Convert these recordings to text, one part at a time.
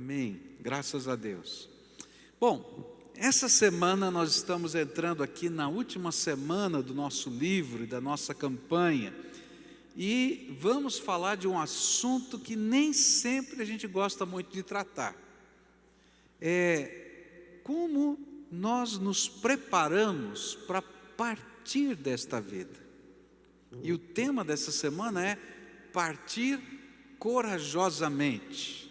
Amém. Graças a Deus. Bom, essa semana nós estamos entrando aqui na última semana do nosso livro e da nossa campanha. E vamos falar de um assunto que nem sempre a gente gosta muito de tratar. É como nós nos preparamos para partir desta vida. E o tema dessa semana é partir corajosamente.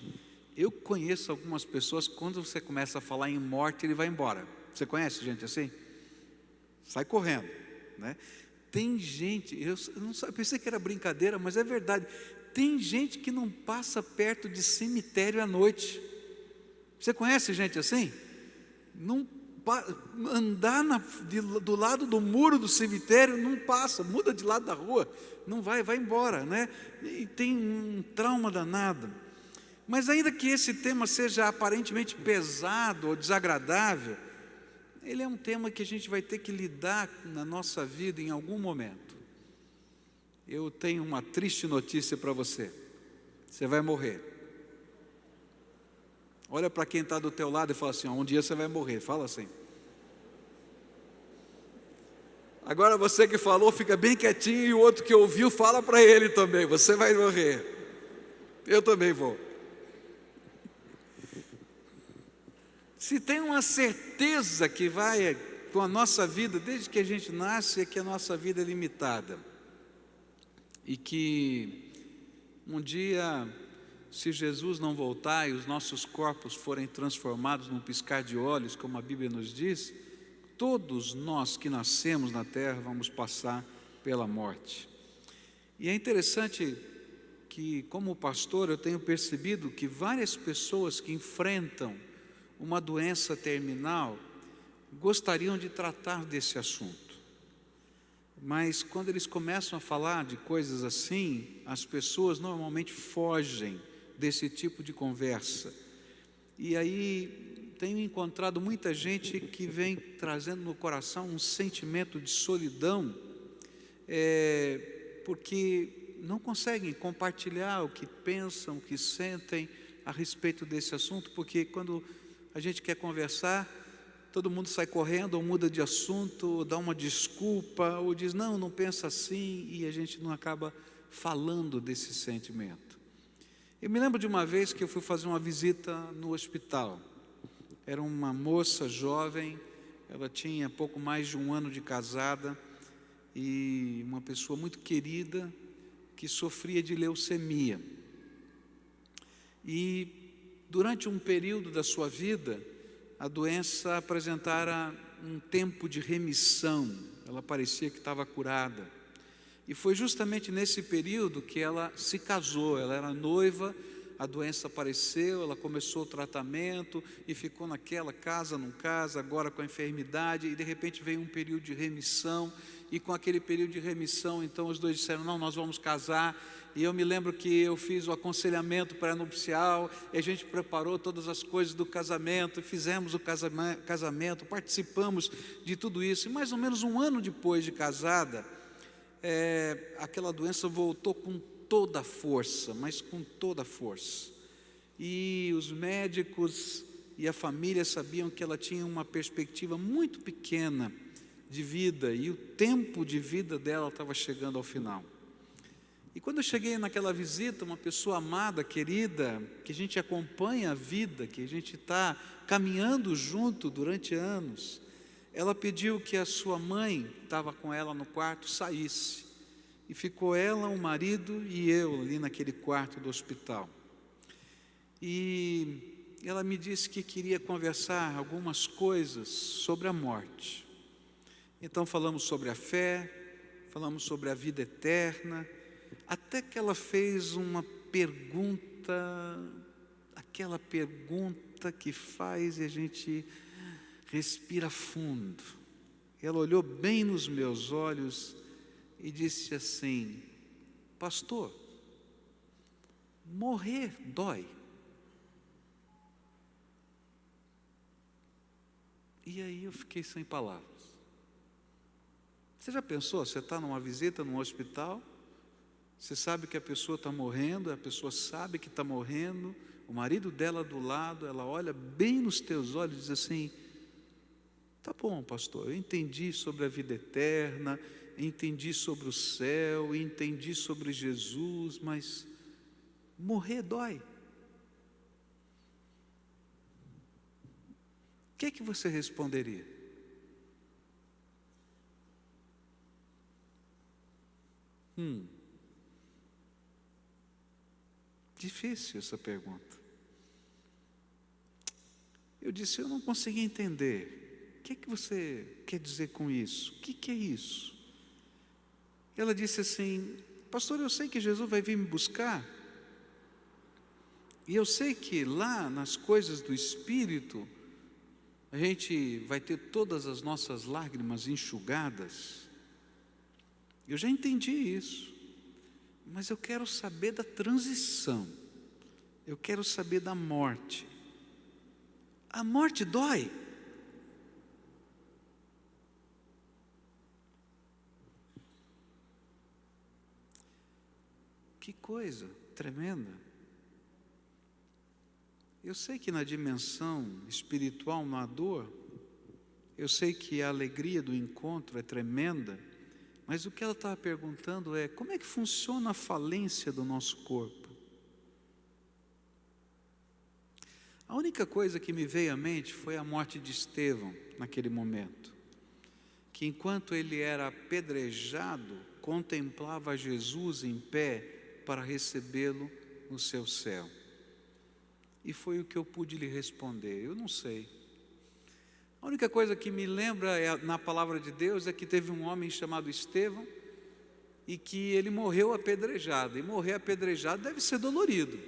Eu conheço algumas pessoas, quando você começa a falar em morte, ele vai embora. Você conhece gente assim? Sai correndo, né? Tem gente, eu não sei, pensei que era brincadeira, mas é verdade. Tem gente que não passa perto de cemitério à noite. Você conhece gente assim? Não andar do lado do muro do cemitério, não passa, muda de lado da rua, não vai embora, né? E tem um trauma danado. Mas ainda que esse tema seja aparentemente pesado ou desagradável, ele é um tema que a gente vai ter que lidar na nossa vida em algum momento. Eu tenho uma triste notícia para você. Você vai morrer. Olha para quem está do teu lado e fala assim, um dia você vai morrer. Fala assim. Agora você que falou, fica bem quietinho, e o outro que ouviu, fala para ele também, você vai morrer. Eu também vou. Se tem uma certeza que vai com a nossa vida, desde que a gente nasce, é que a nossa vida é limitada. E que um dia, se Jesus não voltar e os nossos corpos forem transformados num piscar de olhos, como a Bíblia nos diz, todos nós que nascemos na terra vamos passar pela morte. E é interessante que, como pastor, eu tenho percebido que várias pessoas que enfrentam uma doença terminal gostariam de tratar desse assunto. Mas quando eles começam a falar de coisas assim, as pessoas normalmente fogem desse tipo de conversa. E aí tenho encontrado muita gente que vem trazendo no coração um sentimento de solidão, porque não conseguem compartilhar o que pensam, o que sentem a respeito desse assunto, porque quando a gente quer conversar, todo mundo sai correndo, ou muda de assunto, ou dá uma desculpa, ou diz, não pensa assim, e a gente não acaba falando desse sentimento. Eu me lembro de uma vez que eu fui fazer uma visita no hospital. Era uma moça jovem, ela tinha pouco mais de 1 ano de casada, e uma pessoa muito querida, que sofria de leucemia. E durante um período da sua vida, a doença apresentara um tempo de remissão, ela parecia que estava curada. E foi justamente nesse período que ela se casou, ela era noiva, a doença apareceu, ela começou o tratamento e ficou naquela casa, não casa, agora com a enfermidade, e de repente veio um período de remissão, e com aquele período de remissão, então os dois disseram, não, nós vamos casar. E eu me lembro que eu fiz o aconselhamento pré-nupcial, e a gente preparou todas as coisas do casamento, fizemos o casamento, participamos de tudo isso, e mais ou menos 1 ano depois de casada, aquela doença voltou com toda a força, mas com toda a força. E os médicos e a família sabiam que ela tinha uma perspectiva muito pequena de vida, e o tempo de vida dela estava chegando ao final. E quando eu cheguei naquela visita, uma pessoa amada, querida, que a gente acompanha a vida, que a gente está caminhando junto durante anos, ela pediu que a sua mãe, que estava com ela no quarto, saísse. E ficou ela, o marido e eu ali naquele quarto do hospital. E ela me disse que queria conversar algumas coisas sobre a morte. Então falamos sobre a fé, falamos sobre a vida eterna, até que ela fez uma pergunta, aquela pergunta que faz e a gente respira fundo. Ela olhou bem nos meus olhos e disse assim, pastor, morrer dói? E aí eu fiquei sem palavras. Você já pensou, você está numa visita num hospital, você sabe que a pessoa está morrendo, a pessoa sabe que está morrendo, o marido dela do lado, ela olha bem nos teus olhos e diz assim: tá bom, pastor, eu entendi sobre a vida eterna, entendi sobre o céu, entendi sobre Jesus, mas morrer dói. O que você responderia? Difícil essa pergunta. Eu disse: eu não consegui entender. O que você quer dizer com isso? O que é isso? Ela disse assim: pastor, eu sei que Jesus vai vir me buscar, e eu sei que lá nas coisas do Espírito a gente vai ter todas as nossas lágrimas enxugadas. Eu já entendi isso, mas eu quero saber da transição, eu quero saber da morte. A morte dói. Que coisa tremenda. Eu sei que na dimensão espiritual não há dor, eu sei que a alegria do encontro é tremenda, mas o que ela estava perguntando é: como é que funciona a falência do nosso corpo? A única coisa que me veio à mente foi a morte de Estevão, naquele momento, que enquanto ele era apedrejado, contemplava Jesus em pé para recebê-lo no seu céu. E foi o que eu pude lhe responder: eu não sei. A única coisa que me lembra na palavra de Deus é que teve um homem chamado Estevão e que ele morreu apedrejado. E morrer apedrejado deve ser dolorido.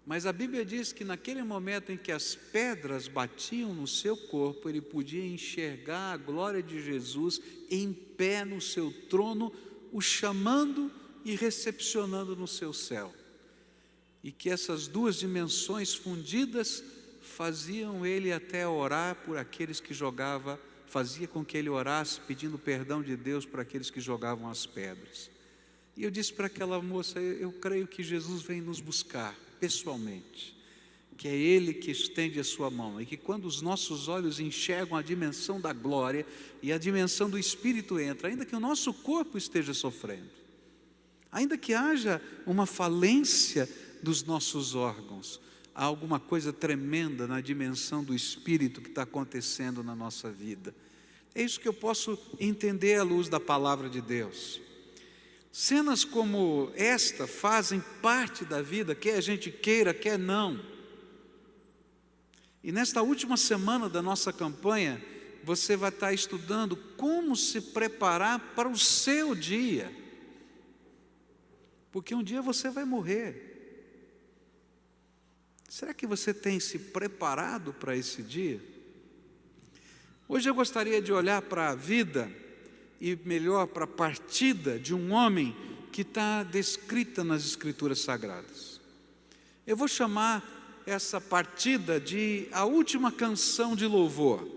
Mas a Bíblia diz que naquele momento em que as pedras batiam no seu corpo, ele podia enxergar a glória de Jesus em pé no seu trono, o chamando e recepcionando no seu céu. E que essas duas dimensões fundidas faziam ele até orar por aqueles que jogavam, fazia com que ele orasse pedindo perdão de Deus por aqueles que jogavam as pedras. E eu disse para aquela moça: eu creio que Jesus vem nos buscar pessoalmente, que é Ele que estende a sua mão, e que quando os nossos olhos enxergam a dimensão da glória e a dimensão do Espírito entra, ainda que o nosso corpo esteja sofrendo, ainda que haja uma falência dos nossos órgãos, há alguma coisa tremenda na dimensão do Espírito que está acontecendo na nossa vida. É isso que eu posso entender à luz da palavra de Deus. Cenas como esta fazem parte da vida, quer a gente queira, quer não. E nesta última semana da nossa campanha, você vai estar estudando como se preparar para o seu dia, porque um dia você vai morrer. Será que você tem se preparado para esse dia? Hoje eu gostaria de olhar para a vida, e melhor, para a partida de um homem que está descrita nas Escrituras Sagradas. Eu vou chamar essa partida de a última canção de louvor,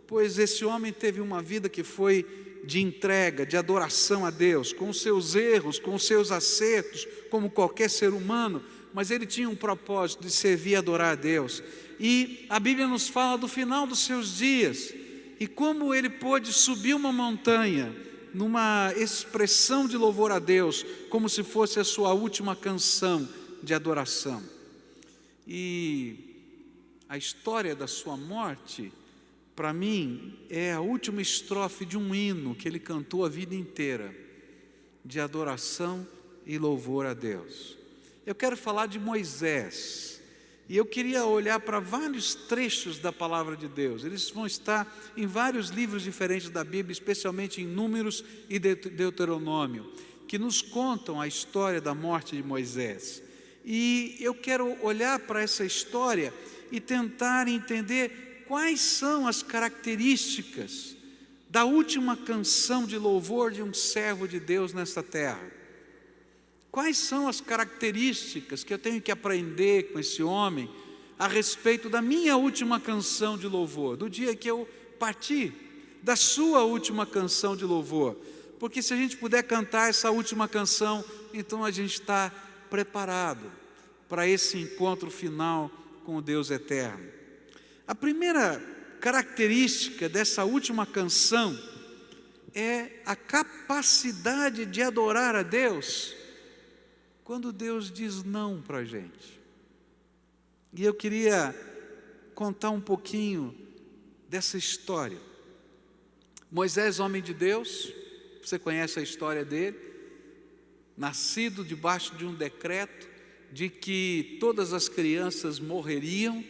pois esse homem teve uma vida que foi de entrega, de adoração a Deus, com os seus erros, com os seus acertos, como qualquer ser humano, mas ele tinha um propósito de servir e adorar a Deus. E a Bíblia nos fala do final dos seus dias, e como ele pôde subir uma montanha, numa expressão de louvor a Deus, como se fosse a sua última canção de adoração. E a história da sua morte, para mim, é a última estrofe de um hino que ele cantou a vida inteira, de adoração e louvor a Deus. Eu quero falar de Moisés, e eu queria olhar para vários trechos da palavra de Deus. Eles vão estar em vários livros diferentes da Bíblia, especialmente em Números e Deuteronômio, que nos contam a história da morte de Moisés. E eu quero olhar para essa história e tentar entender quais são as características da última canção de louvor de um servo de Deus nesta terra. Quais são as características que eu tenho que aprender com esse homem a respeito da minha última canção de louvor, do dia que eu parti, da sua última canção de louvor? Porque se a gente puder cantar essa última canção, então a gente está preparado para esse encontro final com o Deus eterno. A primeira característica dessa última canção é a capacidade de adorar a Deus quando Deus diz não para a gente. E eu queria contar um pouquinho dessa história. Moisés, homem de Deus, você conhece a história dele, nascido debaixo de um decreto de que todas as crianças morreriam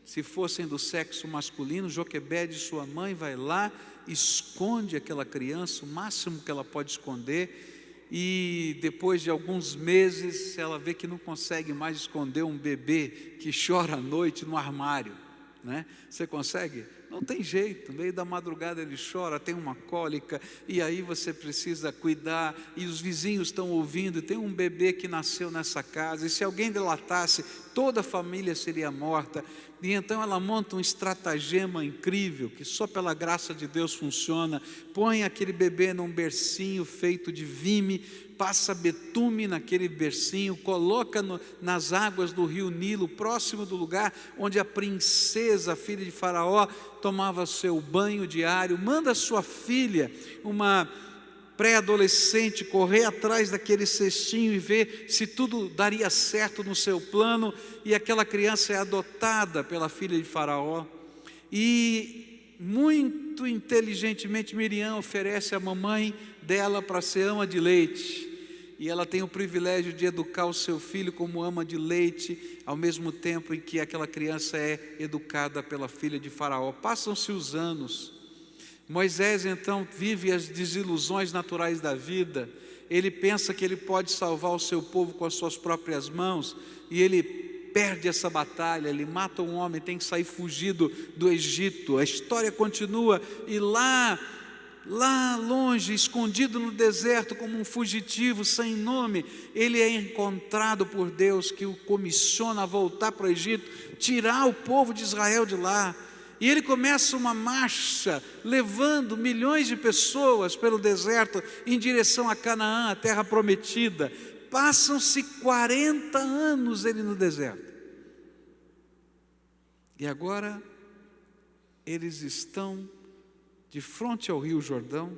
se fossem do sexo masculino. Joquebede, sua mãe, vai lá, esconde aquela criança, o máximo que ela pode esconder, e depois de alguns meses ela vê que não consegue mais esconder um bebê que chora à noite no armário, né? Você consegue? Não tem jeito, no meio da madrugada ele chora, tem uma cólica, e aí você precisa cuidar, e os vizinhos estão ouvindo, tem um bebê que nasceu nessa casa, e se alguém delatasse, toda a família seria morta. E então ela monta um estratagema incrível, que só pela graça de Deus funciona. Põe aquele bebê num bercinho feito de vime, passa betume naquele bercinho, coloca nas águas do rio Nilo, próximo do lugar onde a princesa, filha de Faraó, tomava seu banho diário. Manda sua filha, uma pré-adolescente, correr atrás daquele cestinho e ver se tudo daria certo no seu plano, e aquela criança é adotada pela filha de Faraó. E muito inteligentemente Miriam oferece a mamãe dela para ser ama de leite, e ela tem o privilégio de educar o seu filho como ama de leite, ao mesmo tempo em que aquela criança é educada pela filha de Faraó. Passam-se os anos. Moisés então vive as desilusões naturais da vida. Ele pensa que ele pode salvar o seu povo com as suas próprias mãos, e ele perde essa batalha. Ele mata um homem, tem que sair fugido do Egito. A história continua, e lá longe, escondido no deserto como um fugitivo sem nome, ele é encontrado por Deus, que o comissiona a voltar para o Egito, tirar o povo de Israel de lá. E ele começa uma marcha, levando milhões de pessoas pelo deserto em direção a Canaã, a terra prometida. Passam-se 40 anos ele no deserto. E agora eles estão de frente ao rio Jordão,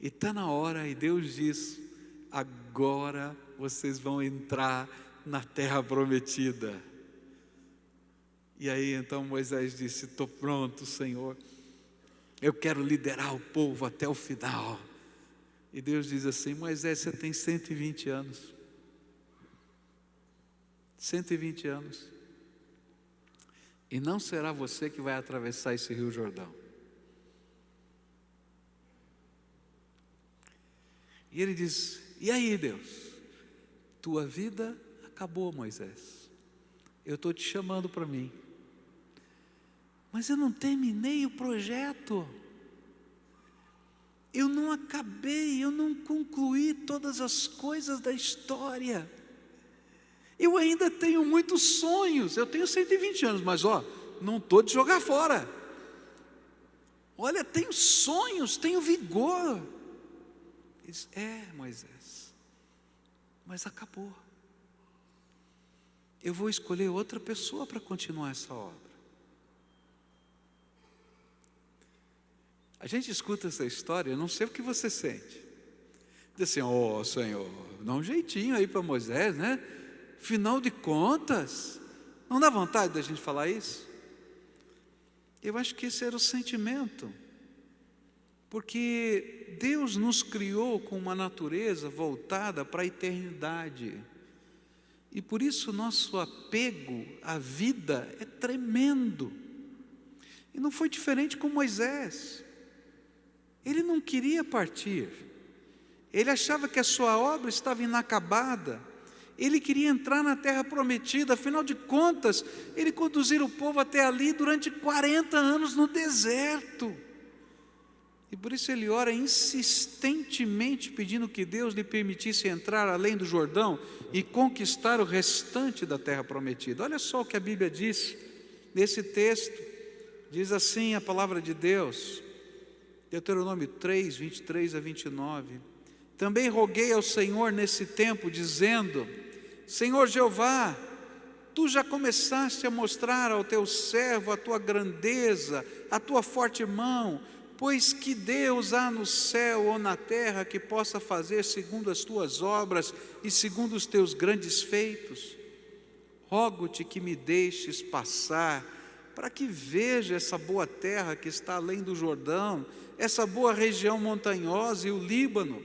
e está na hora, e Deus diz: agora vocês vão entrar na terra prometida. E aí então Moisés disse: estou pronto, Senhor, eu quero liderar o povo até o final. E Deus diz assim: Moisés, você tem 120 anos, 120 anos, e não será você que vai atravessar esse rio Jordão. E ele diz: e aí, Deus, tua vida acabou, Moisés, eu estou te chamando para mim, mas eu não terminei o projeto, eu não acabei, eu não concluí todas as coisas da história, eu ainda tenho muitos sonhos, eu tenho 120 anos, mas não estou de jogar fora, olha, tenho sonhos, tenho vigor. Ele diz: Moisés, mas acabou, eu vou escolher outra pessoa para continuar essa obra. A gente escuta essa história, eu não sei o que você sente. Diz assim: Senhor, dá um jeitinho aí para Moisés, né? Final de contas, não dá vontade da gente falar isso? Eu acho que esse era o sentimento, porque Deus nos criou com uma natureza voltada para a eternidade, e por isso nosso apego à vida é tremendo. E não foi diferente com Moisés. Ele não queria partir, ele achava que a sua obra estava inacabada, ele queria entrar na terra prometida. Afinal de contas, ele conduziu o povo até ali durante 40 anos no deserto, e por isso ele ora insistentemente pedindo que Deus lhe permitisse entrar além do Jordão e conquistar o restante da terra prometida. Olha só o que a Bíblia diz nesse texto. Diz assim a palavra de Deus, Deuteronômio 3, 23 a 29. Também roguei ao Senhor nesse tempo, dizendo: Senhor Jeová, tu já começaste a mostrar ao teu servo a tua grandeza, a tua forte mão, pois que Deus há no céu ou na terra que possa fazer segundo as tuas obras e segundo os teus grandes feitos? Rogo-te que me deixes passar, para que veja essa boa terra que está além do Jordão, essa boa região montanhosa e o Líbano.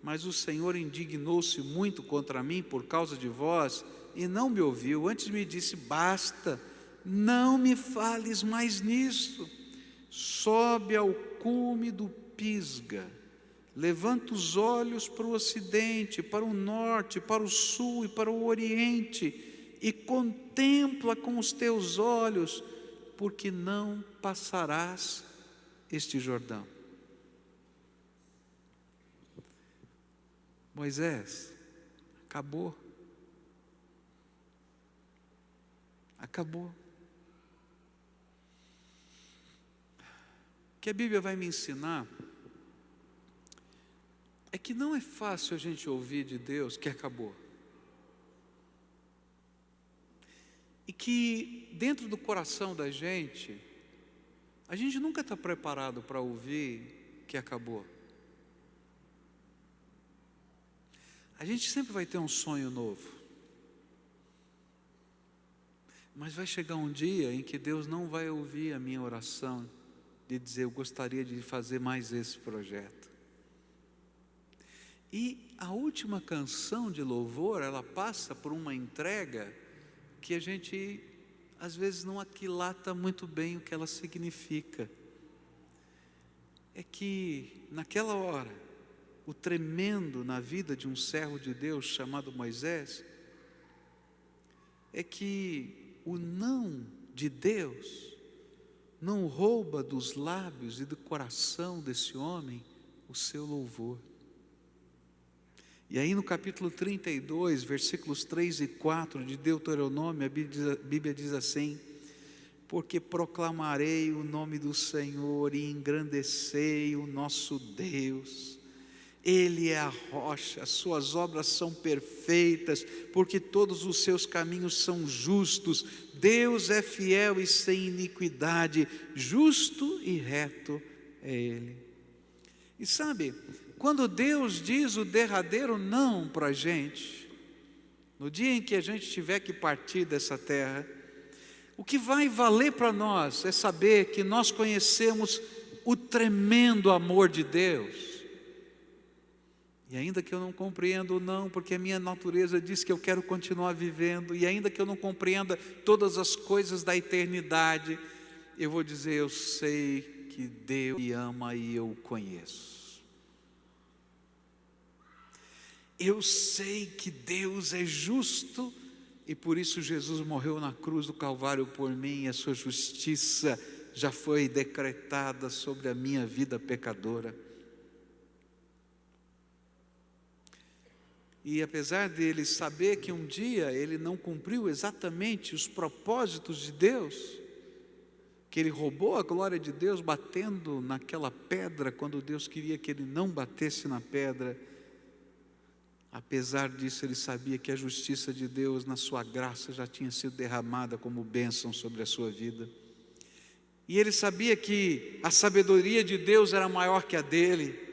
Mas o Senhor indignou-se muito contra mim por causa de vós, e não me ouviu. Antes me disse: basta, não me fales mais nisso. Sobe ao cume do Pisga, levanta os olhos para o ocidente, para o norte, para o sul e para o oriente, e contempla com os teus olhos, porque não passarás este Jordão. Moisés, acabou. Acabou. O que a Bíblia vai me ensinar é que não é fácil a gente ouvir de Deus que acabou. E que dentro do coração da gente, a gente nunca está preparado para ouvir que acabou. A gente sempre vai ter um sonho novo. Mas vai chegar um dia em que Deus não vai ouvir a minha oração de dizer: eu gostaria de fazer mais esse projeto. E a última canção de louvor, ela passa por uma entrega que a gente às vezes não aquilata muito bem o que ela significa. É que naquela hora, o tremendo na vida de um servo de Deus chamado Moisés é que o não de Deus não rouba dos lábios e do coração desse homem o seu louvor. E aí no capítulo 32, versículos 3 e 4 de Deuteronômio, a Bíblia diz assim: porque proclamarei o nome do Senhor e engrandecei o nosso Deus. Ele é a rocha, as suas obras são perfeitas, porque todos os seus caminhos são justos. Deus é fiel e sem iniquidade, justo e reto é Ele. E sabe, quando Deus diz o derradeiro não para a gente, no dia em que a gente tiver que partir dessa terra, o que vai valer para nós é saber que nós conhecemos o tremendo amor de Deus. E ainda que eu não compreenda o não, porque a minha natureza diz que eu quero continuar vivendo, e ainda que eu não compreenda todas as coisas da eternidade, eu vou dizer: eu sei que Deus me ama e eu o conheço. Eu sei que Deus é justo, e por isso Jesus morreu na cruz do Calvário por mim, e a sua justiça já foi decretada sobre a minha vida pecadora. E apesar dele saber que um dia ele não cumpriu exatamente os propósitos de Deus, que ele roubou a glória de Deus batendo naquela pedra quando Deus queria que ele não batesse na pedra, apesar disso ele sabia que a justiça de Deus na sua graça já tinha sido derramada como bênção sobre a sua vida. E ele sabia que a sabedoria de Deus era maior que a dele.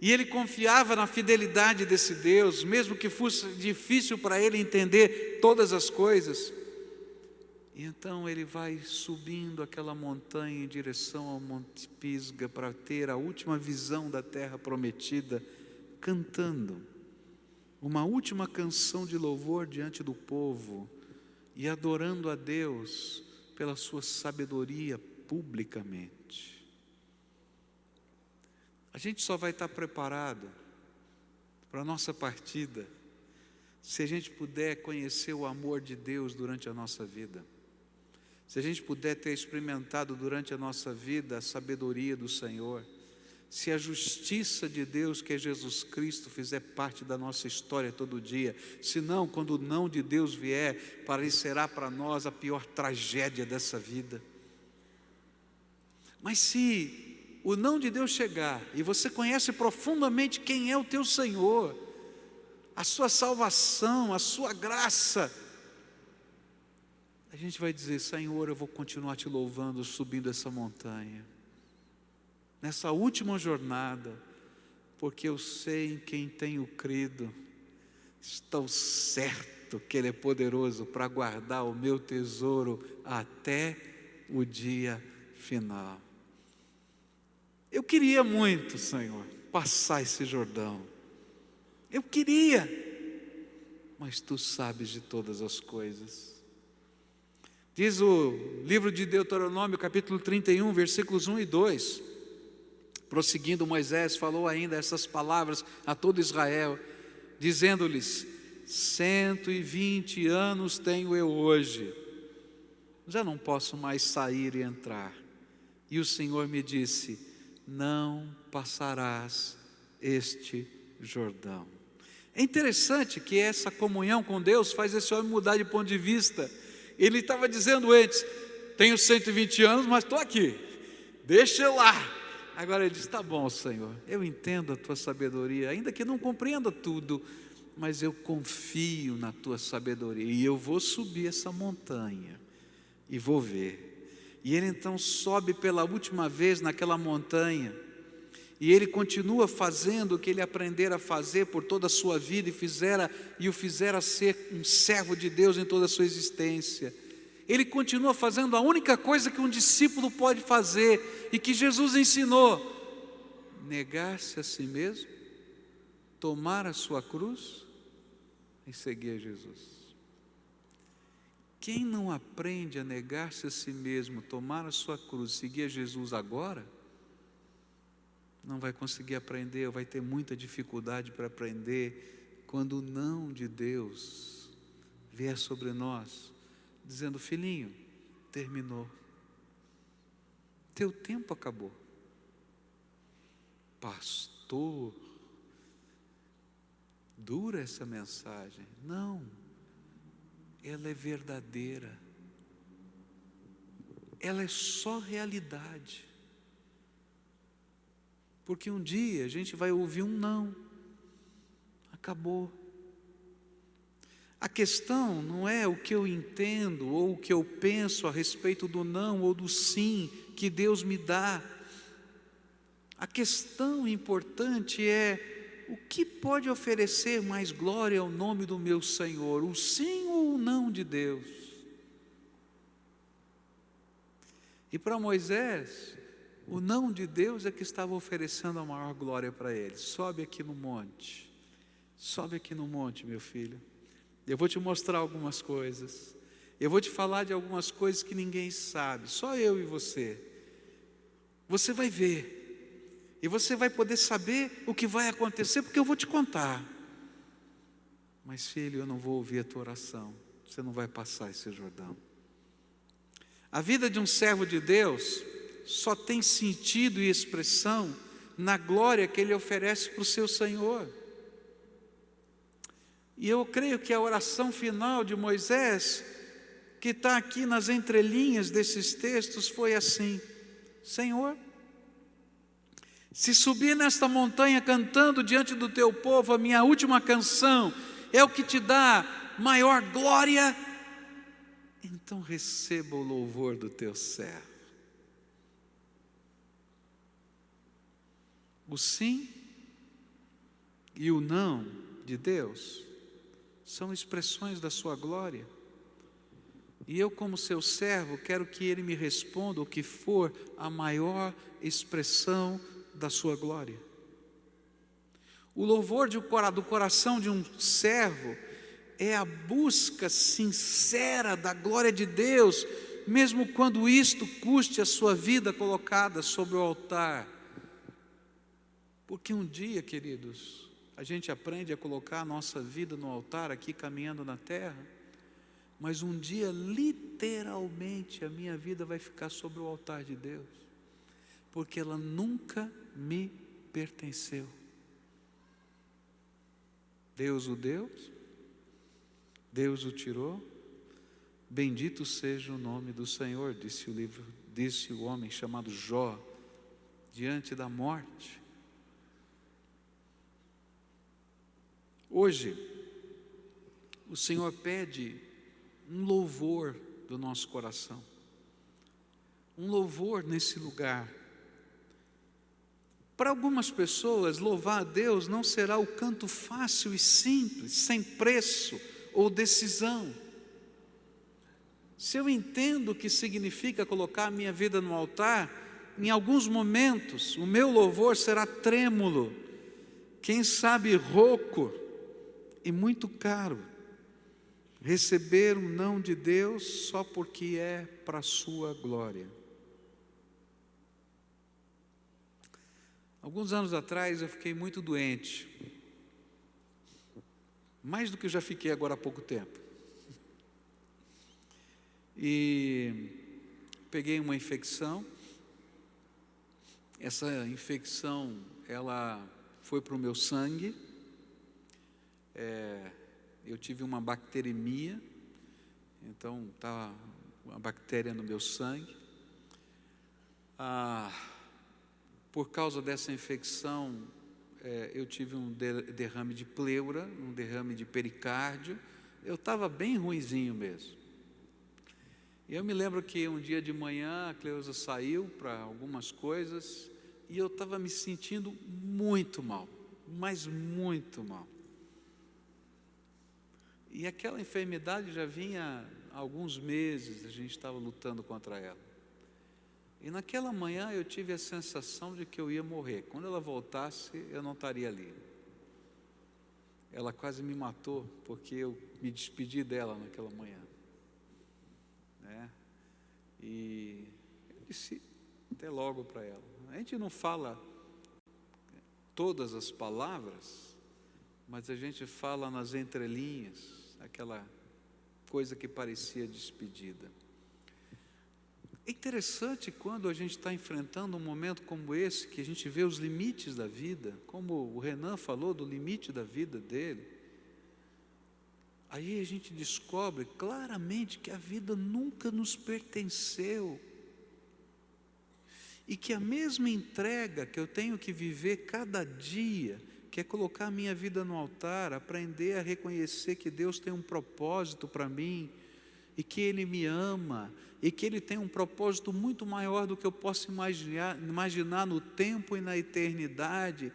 E ele confiava na fidelidade desse Deus, mesmo que fosse difícil para ele entender todas as coisas. E então ele vai subindo aquela montanha em direção ao Monte Pisga para ter a última visão da terra prometida, cantando uma última canção de louvor diante do povo e adorando a Deus pela sua sabedoria publicamente. A gente só vai estar preparado para a nossa partida se a gente puder conhecer o amor de Deus durante a nossa vida. Se a gente puder ter experimentado durante a nossa vida a sabedoria do Senhor. Se a justiça de Deus, que é Jesus Cristo, fizer parte da nossa história todo dia. Senão, quando o não de Deus vier, parecerá para nós a pior tragédia dessa vida. Mas se o não de Deus chegar, e você conhece profundamente quem é o teu Senhor, a sua salvação, a sua graça, a gente vai dizer: Senhor, eu vou continuar te louvando, subindo essa montanha, nessa última jornada, porque eu sei em quem tenho crido, estou certo que Ele é poderoso para guardar o meu tesouro até o dia final. Eu queria muito, Senhor, passar esse Jordão, eu queria, mas Tu sabes de todas as coisas. Diz o livro de Deuteronômio, capítulo 31, versículos 1 e 2, prosseguindo, Moisés falou ainda essas palavras a todo Israel, dizendo-lhes: 120 anos tenho eu hoje, já não posso mais sair e entrar. E o Senhor me disse: não passarás este Jordão. É interessante que essa comunhão com Deus faz esse homem mudar de ponto de vista. Ele estava dizendo antes: tenho 120 anos, mas estou aqui, deixa eu lá. Agora ele diz: está bom, Senhor, eu entendo a Tua sabedoria, ainda que não compreenda tudo, mas eu confio na Tua sabedoria, e eu vou subir essa montanha, e vou ver. E ele então sobe pela última vez naquela montanha, e ele continua fazendo o que ele aprendera a fazer por toda a sua vida, e o fizera ser um servo de Deus em toda a sua existência. Ele continua fazendo a única coisa que um discípulo pode fazer, e que Jesus ensinou: negar-se a si mesmo, tomar a sua cruz e seguir a Jesus. Quem não aprende a negar-se a si mesmo, tomar a sua cruz e seguir a Jesus agora, não vai conseguir aprender, ou vai ter muita dificuldade para aprender, quando o não de Deus vier sobre nós, dizendo: filhinho, terminou, teu tempo acabou. Pastor, dura essa mensagem. Não, ela é verdadeira, ela é só realidade. Porque um dia a gente vai ouvir um não, acabou. A questão não é o que eu entendo ou o que eu penso a respeito do não ou do sim que Deus me dá. A questão importante é: o que pode oferecer mais glória ao nome do meu Senhor, o sim ou o não de Deus? E para Moisés, o não de Deus é que estava oferecendo a maior glória para ele. Sobe aqui no monte, meu filho. Eu vou te mostrar algumas coisas, eu vou te falar de algumas coisas que ninguém sabe, só eu e você. Você vai ver, e você vai poder saber o que vai acontecer, porque eu vou te contar. Mas filho, eu não vou ouvir a tua oração, você não vai passar esse Jordão. A vida de um servo de Deus só tem sentido e expressão na glória que ele oferece para o seu Senhor. E eu creio que a oração final de Moisés, que está aqui nas entrelinhas desses textos, foi assim: Senhor, se subir nesta montanha cantando diante do teu povo a minha última canção é o que te dá maior glória, então receba o louvor do teu servo. O sim e o não de Deus são expressões da sua glória. E eu, como seu servo, quero que Ele me responda o que for a maior expressão da sua glória. O louvor do coração de um servo é a busca sincera da glória de Deus, mesmo quando isto custe a sua vida colocada sobre o altar. Porque um dia, queridos, a gente aprende a colocar a nossa vida no altar aqui caminhando na terra, mas um dia literalmente a minha vida vai ficar sobre o altar de Deus, porque ela nunca me pertenceu. Deus o deu, Deus o tirou, bendito seja o nome do Senhor, disse o homem chamado Jó, diante da morte. Hoje, o Senhor pede um louvor do nosso coração, um louvor nesse lugar. Para algumas pessoas, louvar a Deus não será o canto fácil e simples, sem preço ou decisão. Se eu entendo o que significa colocar a minha vida no altar, em alguns momentos o meu louvor será trêmulo, quem sabe rouco e muito caro. Receber um não de Deus só porque é para a sua glória. Alguns anos atrás eu fiquei muito doente, mais do que eu já fiquei agora há pouco tempo. E peguei uma infecção. Essa infecção, ela foi para o meu sangue. Eu tive uma bacteremia, então estava uma bactéria no meu sangue. Por causa dessa infecção, eu tive um derrame de pleura, um derrame de pericárdio. Eu estava bem ruinzinho mesmo. E eu me lembro que um dia de manhã a Cleusa saiu para algumas coisas e eu estava me sentindo muito mal, mas muito mal. E aquela enfermidade já vinha há alguns meses, a gente estava lutando contra ela. E naquela manhã eu tive a sensação de que eu ia morrer. Quando ela voltasse, eu não estaria ali. Ela quase me matou, porque eu me despedi dela naquela manhã. E eu disse até logo para ela. A gente não fala todas as palavras, mas a gente fala nas entrelinhas, aquela coisa que parecia despedida. É interessante quando a gente está enfrentando um momento como esse, que a gente vê os limites da vida, como o Renan falou do limite da vida dele. Aí a gente descobre claramente que a vida nunca nos pertenceu. E que a mesma entrega que eu tenho que viver cada dia, que é colocar a minha vida no altar, aprender a reconhecer que Deus tem um propósito para mim, e que Ele me ama, e que Ele tem um propósito muito maior do que eu posso imaginar no tempo e na eternidade,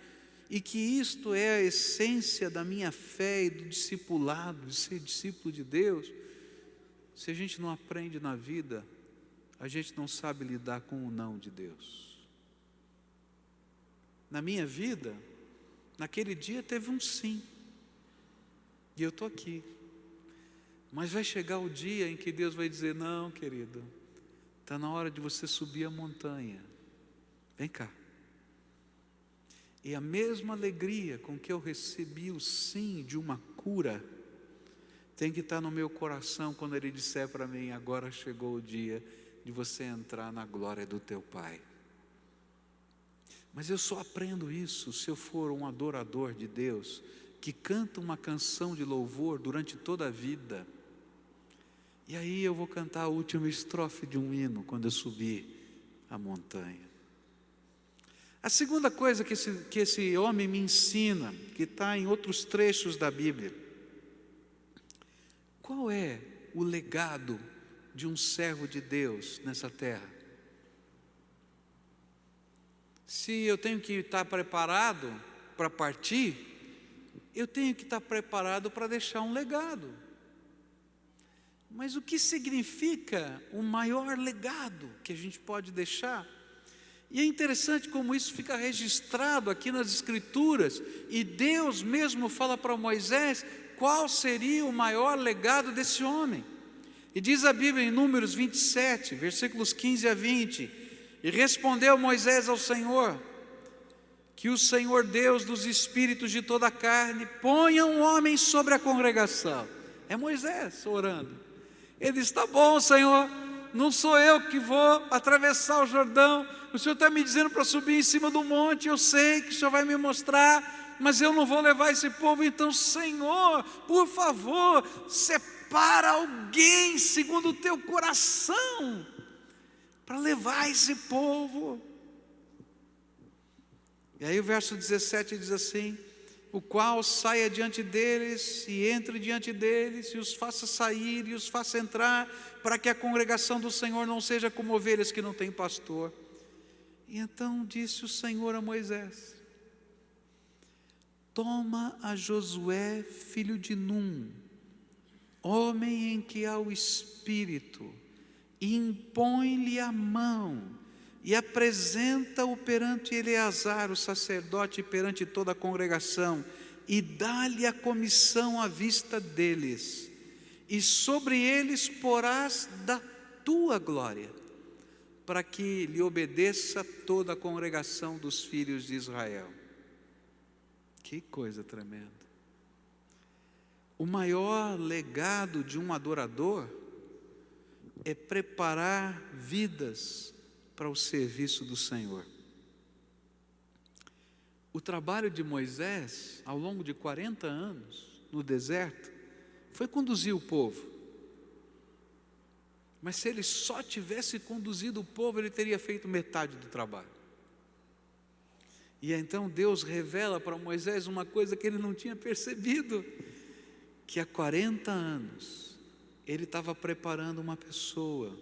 e que isto é a essência da minha fé e do discipulado, de ser discípulo de Deus. Se a gente não aprende na vida, a gente não sabe lidar com o não de Deus. Na minha vida, naquele dia teve um sim, e eu estou aqui. Mas vai chegar o dia em que Deus vai dizer: não, querido, está na hora de você subir a montanha, vem cá. E a mesma alegria com que eu recebi o sim de uma cura, tem que estar no meu coração quando Ele disser para mim: agora chegou o dia de você entrar na glória do teu Pai. Mas eu só aprendo isso se eu for um adorador de Deus, que canta uma canção de louvor durante toda a vida. E aí eu vou cantar a última estrofe de um hino quando eu subir a montanha. A segunda coisa que esse homem me ensina, que está em outros trechos da Bíblia: qual é o legado de um servo de Deus nessa terra? Se eu tenho que estar preparado para partir, eu tenho que estar preparado para deixar um legado. Mas o que significa o maior legado que a gente pode deixar? E é interessante como isso fica registrado aqui nas Escrituras, e Deus mesmo fala para Moisés qual seria o maior legado desse homem. E diz a Bíblia em Números 27, versículos 15 a 20: e respondeu Moisés ao Senhor, que o Senhor Deus dos espíritos de toda a carne ponha um homem sobre a congregação. É Moisés orando. Ele diz: está bom, Senhor, não sou eu que vou atravessar o Jordão, o Senhor está me dizendo para subir em cima do monte, eu sei que o Senhor vai me mostrar, mas eu não vou levar esse povo. Então, Senhor, por favor, separa alguém segundo o teu coração, para levar esse povo. E aí o verso 17 diz assim: o qual saia diante deles e entre diante deles, e os faça sair e os faça entrar, para que a congregação do Senhor não seja como ovelhas que não têm pastor. E então disse o Senhor a Moisés: toma a Josué, filho de Num, homem em que há o Espírito, e impõe-lhe a mão, e apresenta-o perante Eleazar, o sacerdote, e perante toda a congregação, e dá-lhe a comissão à vista deles, e sobre eles porás da tua glória, para que lhe obedeça toda a congregação dos filhos de Israel. Que coisa tremenda! O maior legado de um adorador é preparar vidas para o serviço do Senhor. O trabalho de Moisés, ao longo de 40 anos, no deserto, foi conduzir o povo. Mas se ele só tivesse conduzido o povo, ele teria feito metade do trabalho. E então Deus revela para Moisés uma coisa que ele não tinha percebido, que há 40 anos ele estava preparando uma pessoa,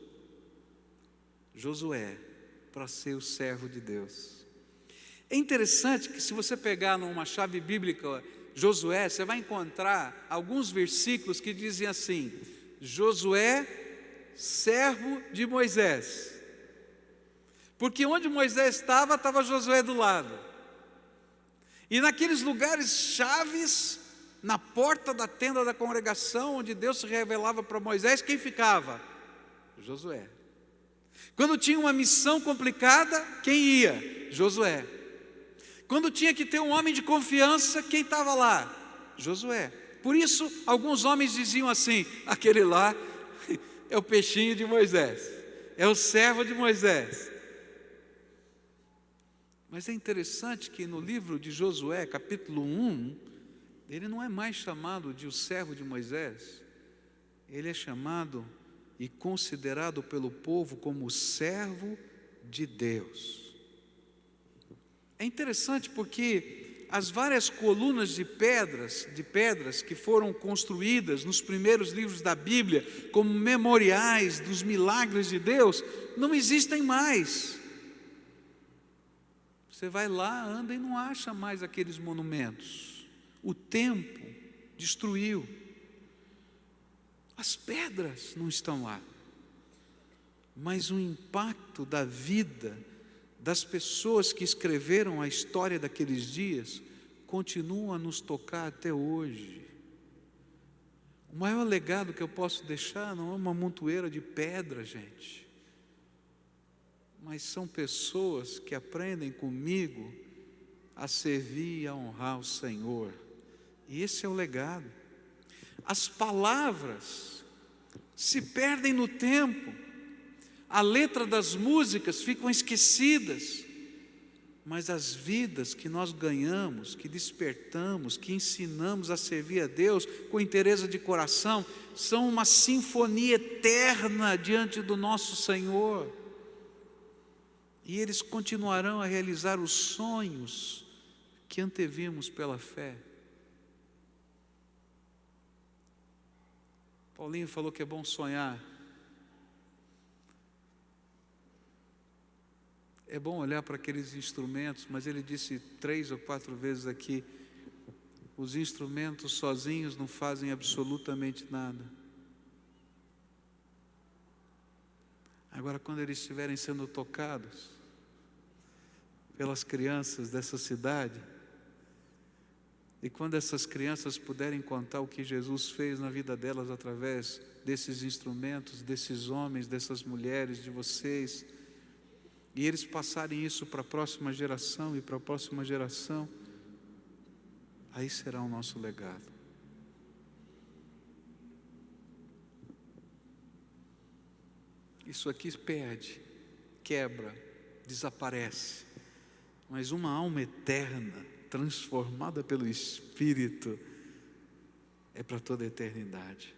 Josué, para ser o servo de Deus. É interessante que, se você pegar numa chave bíblica Josué, você vai encontrar alguns versículos que dizem assim: Josué, servo de Moisés. Porque onde Moisés estava Josué do lado. E naqueles lugares chaves, na porta da tenda da congregação, onde Deus se revelava para Moisés, quem ficava? Josué. Quando tinha uma missão complicada, quem ia? Josué. Quando tinha que ter um homem de confiança, quem estava lá? Josué. Por isso, alguns homens diziam assim: aquele lá é o peixinho de Moisés, é o servo de Moisés. Mas é interessante que no livro de Josué, capítulo 1, ele não é mais chamado de o servo de Moisés, ele é chamado e considerado pelo povo como o servo de Deus. É interessante porque as várias colunas de pedras que foram construídas nos primeiros livros da Bíblia como memoriais dos milagres de Deus, não existem mais. Você vai lá, anda e não acha mais aqueles monumentos. O tempo destruiu. As pedras não estão lá. Mas o impacto da vida das pessoas que escreveram a história daqueles dias continua a nos tocar até hoje. O maior legado que eu posso deixar não é uma montoeira de pedra, gente, mas são pessoas que aprendem comigo a servir e a honrar o Senhor. E esse é o legado. As palavras se perdem no tempo, a letra das músicas ficam esquecidas, mas as vidas que nós ganhamos, que despertamos, que ensinamos a servir a Deus com inteireza de coração, são uma sinfonia eterna diante do nosso Senhor. E eles continuarão a realizar os sonhos que antevimos pela fé. Paulinho falou que é bom sonhar. É bom olhar para aqueles instrumentos, mas ele disse 3 ou 4 vezes aqui: os instrumentos sozinhos não fazem absolutamente nada. Agora, quando eles estiverem sendo tocados pelas crianças dessa cidade, e quando essas crianças puderem contar o que Jesus fez na vida delas através desses instrumentos, desses homens, dessas mulheres, de vocês, e eles passarem isso para a próxima geração e para a próxima geração, aí será o nosso legado. Isso aqui perde, quebra, desaparece, mas uma alma eterna, transformada pelo Espírito, é para toda a eternidade.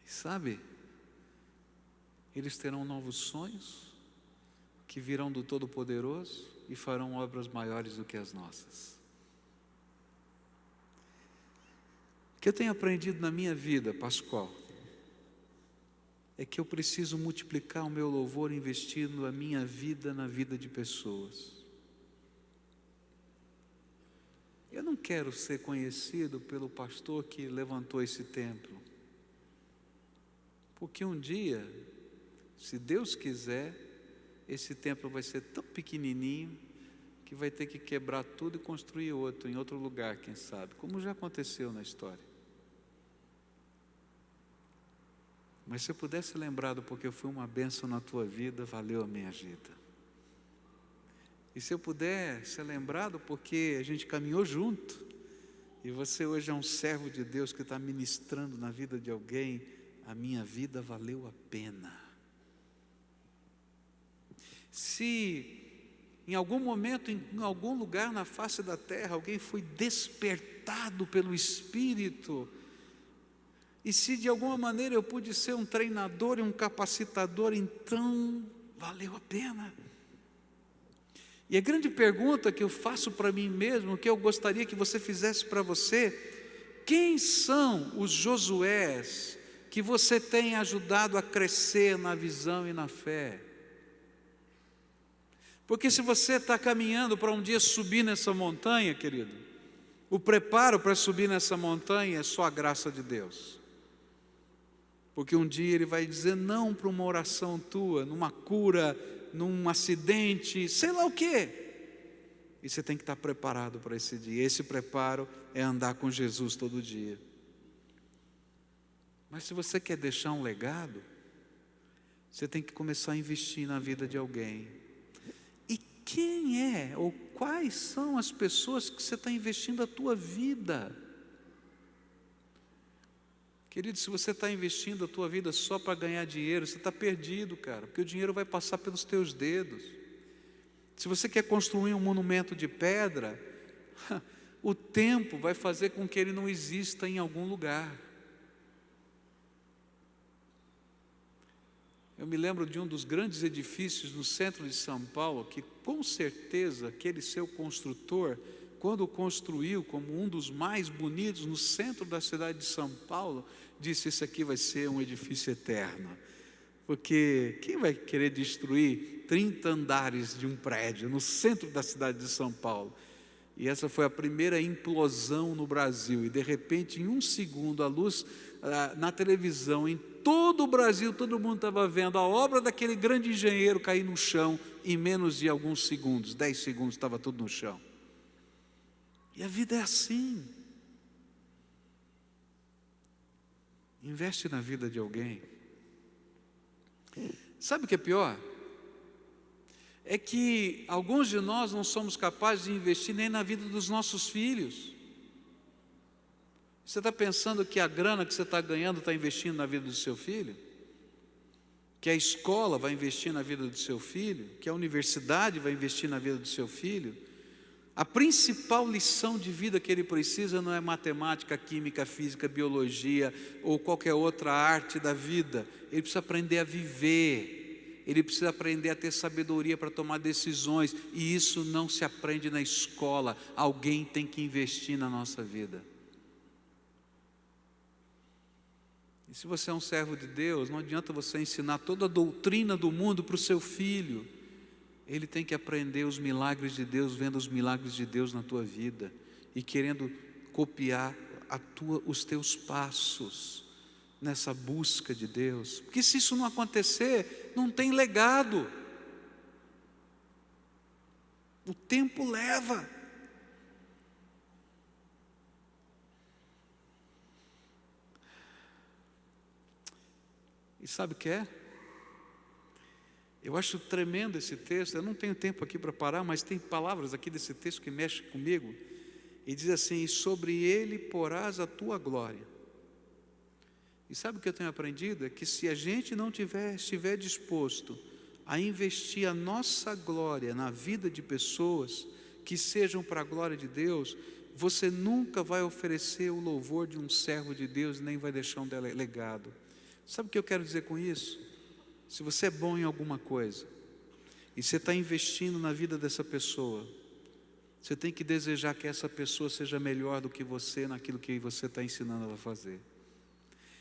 E sabe, eles terão novos sonhos, que virão do Todo-Poderoso e farão obras maiores do que as nossas. que eu tenho aprendido na minha vida, Pascoal, é que eu preciso multiplicar o meu louvor investindo a minha vida na vida de pessoas. Eu não quero ser conhecido pelo pastor que levantou esse templo, porque um dia, se Deus quiser, esse templo vai ser tão pequenininho que vai ter que quebrar tudo e construir outro, em outro lugar, quem sabe, como já aconteceu na história. Mas se eu pudesse ser lembrado porque eu fui uma bênção na tua vida, valeu a minha vida. E se eu puder ser lembrado porque a gente caminhou junto, e você hoje é um servo de Deus que está ministrando na vida de alguém, a minha vida valeu a pena. Se em algum momento, em algum lugar na face da terra, alguém foi despertado pelo Espírito, e se de alguma maneira eu pude ser um treinador e um capacitador, então valeu a pena. E a grande pergunta que eu faço para mim mesmo, que eu gostaria que você fizesse para você: quem são os Josués que você tem ajudado a crescer na visão e na fé? Porque se você está caminhando para um dia subir nessa montanha, querido, o preparo para subir nessa montanha é só a graça de Deus. Porque um dia Ele vai dizer não para uma oração tua, numa cura, num acidente, sei lá o quê. E você tem que estar preparado para esse dia. Esse preparo é andar com Jesus todo dia. Mas se você quer deixar um legado, você tem que começar a investir na vida de alguém. Quem é ou quais são as pessoas que você está investindo a tua vida? Querido, se você está investindo a tua vida só para ganhar dinheiro, você está perdido, cara, porque o dinheiro vai passar pelos teus dedos. Se você quer construir um monumento de pedra, o tempo vai fazer com que ele não exista em algum lugar. Eu me lembro de um dos grandes edifícios no centro de São Paulo, que com certeza aquele seu construtor, quando o construiu como um dos mais bonitos no centro da cidade de São Paulo, disse: isso aqui vai ser um edifício eterno. Porque quem vai querer destruir 30 andares de um prédio no centro da cidade de São Paulo? E essa foi a primeira implosão no Brasil. E de repente, em um segundo, a luz na televisão, em todo o Brasil, todo mundo estava vendo a obra daquele grande engenheiro cair no chão em menos de alguns segundos, 10 segundos estava tudo no chão. E a vida é assim. Investe na vida de alguém. Sabe o que é pior? É que alguns de nós não somos capazes de investir nem na vida dos nossos filhos. Você está pensando que a grana que você está ganhando está investindo na vida do seu filho? Que a escola vai investir na vida do seu filho? Que a universidade vai investir na vida do seu filho? A principal lição de vida que ele precisa não é matemática, química, física, biologia ou qualquer outra arte da vida. Ele precisa aprender a viver. Ele precisa aprender a ter sabedoria para tomar decisões. E isso não se aprende na escola. Alguém tem que investir na nossa vida. E se você é um servo de Deus, não adianta você ensinar toda a doutrina do mundo para o seu filho. Ele tem que aprender os milagres de Deus, vendo os milagres de Deus na tua vida e querendo copiar os teus passos nessa busca de Deus. Porque se isso não acontecer, não tem legado. O tempo leva. E sabe o que é? Eu acho tremendo esse texto. Eu não tenho tempo aqui para parar, mas tem palavras aqui desse texto que mexem comigo. E diz assim: e sobre ele porás a tua glória. E sabe o que eu tenho aprendido? É que se a gente não estiver disposto a investir a nossa glória na vida de pessoas que sejam para a glória de Deus, você nunca vai oferecer o louvor de um servo de Deus, nem vai deixar um legado. Sabe o que eu quero dizer com isso? Se você é bom em alguma coisa, e você está investindo na vida dessa pessoa, Você tem que desejar que essa pessoa seja melhor do que você naquilo que você está ensinando ela a fazer.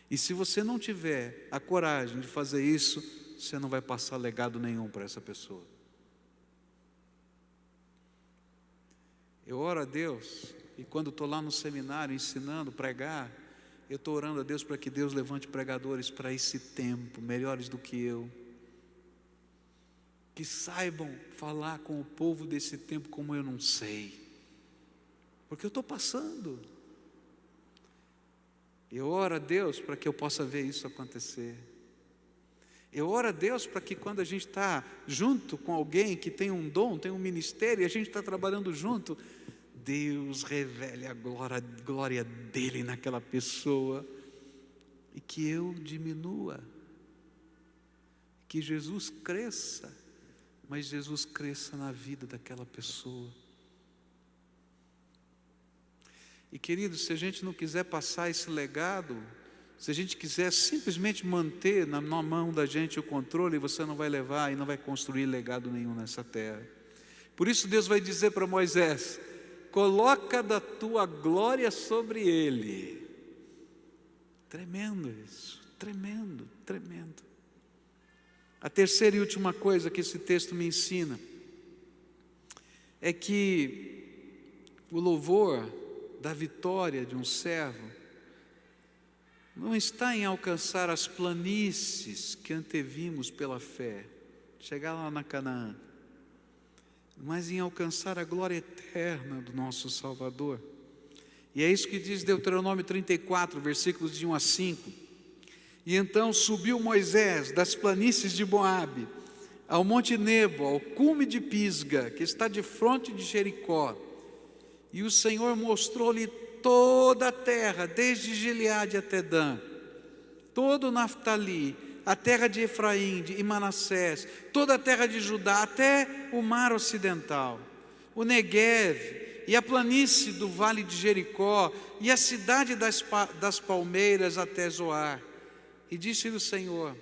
E se você não tiver a coragem de fazer isso, você não vai passar legado nenhum para essa pessoa. Eu oro a Deus, e quando estou lá no seminário ensinando, pregar, eu estou orando a Deus para que Deus levante pregadores para esse tempo, melhores do que eu, que saibam falar com o povo desse tempo como eu não sei, porque eu estou passando. Eu oro a Deus para que eu possa ver isso acontecer. Eu oro a Deus para que quando a gente está junto com alguém que tem um dom, tem um ministério, e a gente está trabalhando junto, Deus revele a glória dele naquela pessoa, e que eu diminua, que Jesus cresça, mas Jesus cresça na vida daquela pessoa. E queridos, se a gente não quiser passar esse legado, se a gente quiser simplesmente manter na mão da gente o controle, você não vai levar e não vai construir legado nenhum nessa terra. Por isso Deus vai dizer para Moisés: coloca da tua glória sobre ele. Tremendo isso, tremendo, tremendo. A terceira e última coisa que esse texto me ensina é que o louvor da vitória de um servo não está em alcançar as planícies que antevimos pela fé, chegar lá na Canaã, mas em alcançar a glória eterna do nosso Salvador. E é isso que diz Deuteronômio 34, versículos de 1 a 5. E então subiu Moisés das planícies de Moabe ao monte Nebo, ao cume de Pisga, que está de fronte de Jericó. E o Senhor mostrou-lhe toda a terra, desde Gileade até Dan, todo o Naftali, a terra de Efraim e Manassés, toda a terra de Judá, até o mar ocidental, o Negueve e a planície do vale de Jericó, e a cidade das palmeiras até Zoar. E disse-lhe o Senhor: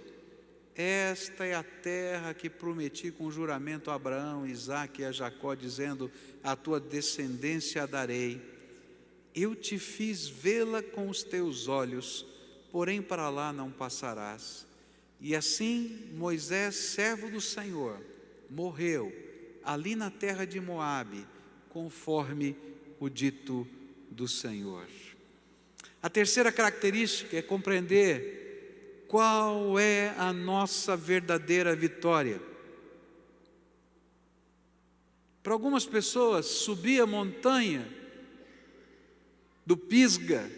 esta é a terra que prometi com juramento a Abraão, Isaque e a Jacó, dizendo: a tua descendência a darei. Eu te fiz vê-la com os teus olhos, porém para lá não passarás. E assim Moisés, servo do Senhor, morreu ali na terra de Moabe, conforme o dito do Senhor. A terceira característica é compreender qual é a nossa verdadeira vitória. Para algumas pessoas, subir a montanha do Pisga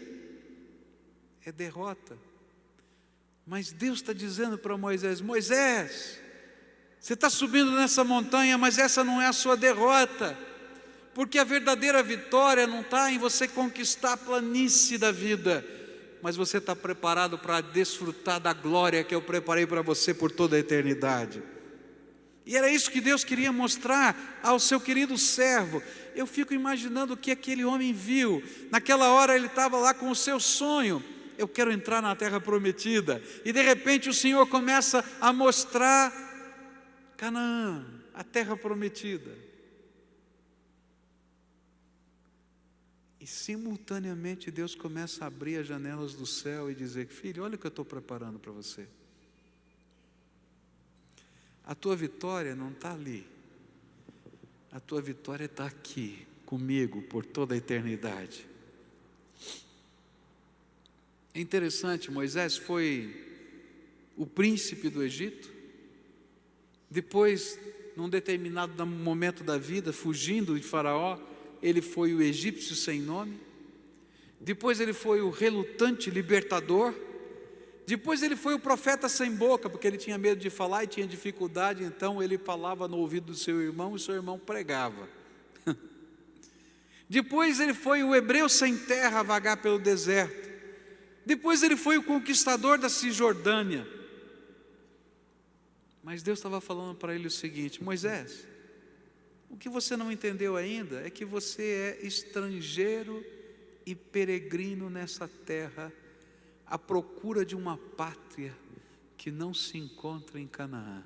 é derrota. Mas Deus está dizendo para Moisés: Moisés, você está subindo nessa montanha, mas essa não é a sua derrota, porque a verdadeira vitória não está em você conquistar a planície da vida, mas você está preparado para desfrutar da glória que eu preparei para você por toda a eternidade. E era isso que Deus queria mostrar ao seu querido servo. Eu fico imaginando o que aquele homem viu. Naquela hora ele estava lá com o seu sonho: eu quero entrar na terra prometida. E de repente o Senhor começa a mostrar Canaã, a terra prometida. E simultaneamente Deus começa a abrir as janelas do céu e dizer: filho, olha o que eu estou preparando para você. A tua vitória não está ali. A tua vitória está aqui, comigo, por toda a eternidade. É interessante, Moisés foi o príncipe do Egito. Depois, num determinado momento da vida, fugindo de Faraó, ele foi o egípcio sem nome. Depois ele foi o relutante libertador. Depois ele foi o profeta sem boca, porque ele tinha medo de falar e tinha dificuldade, então ele falava no ouvido do seu irmão e seu irmão pregava. Depois ele foi o hebreu sem terra a vagar pelo deserto. Depois ele foi o conquistador da Cisjordânia. Mas Deus estava falando para ele o seguinte: Moisés, o que você não entendeu ainda é que você é estrangeiro e peregrino nessa terra, à procura de uma pátria que não se encontra em Canaã.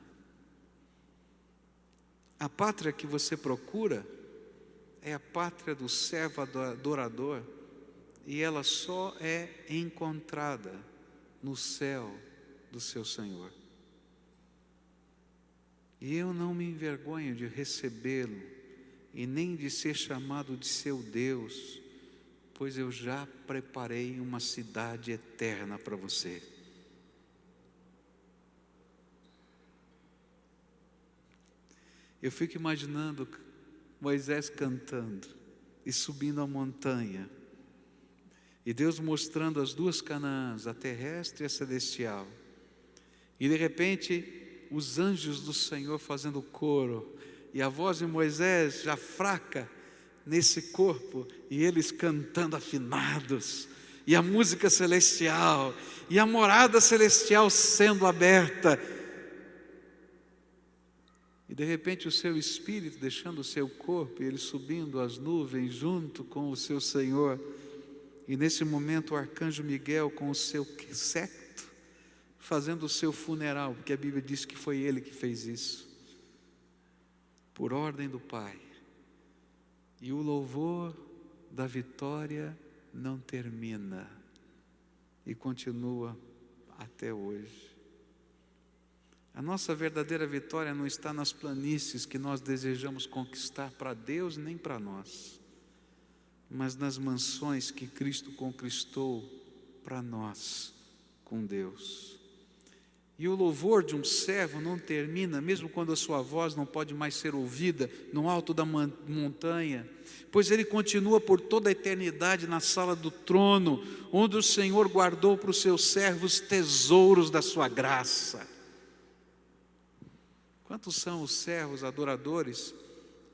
A pátria que você procura é a pátria do servo adorador, e ela só é encontrada no céu do seu Senhor. E eu não me envergonho de recebê-lo, e nem de ser chamado de seu Deus, pois eu já preparei uma cidade eterna para você. Eu fico imaginando Moisés cantando e subindo a montanha, e Deus mostrando as duas Canaãs, a terrestre e a celestial, e de repente os anjos do Senhor fazendo coro, e a voz de Moisés já fraca nesse corpo, e eles cantando afinados, e a música celestial, e a morada celestial sendo aberta, e de repente o seu espírito deixando o seu corpo, e ele subindo as nuvens junto com o seu Senhor, e nesse momento o arcanjo Miguel com o seu séquito, fazendo o seu funeral, porque a Bíblia diz que foi ele que fez isso, por ordem do Pai. E o louvor da vitória não termina, e continua até hoje. A nossa verdadeira vitória não está nas planícies que nós desejamos conquistar para Deus nem para nós, mas nas mansões que Cristo conquistou para nós com Deus. E o louvor de um servo não termina, mesmo quando a sua voz não pode mais ser ouvida no alto da montanha, pois ele continua por toda a eternidade na sala do trono, onde o Senhor guardou para os seus servos tesouros da sua graça. Quantos são os servos adoradores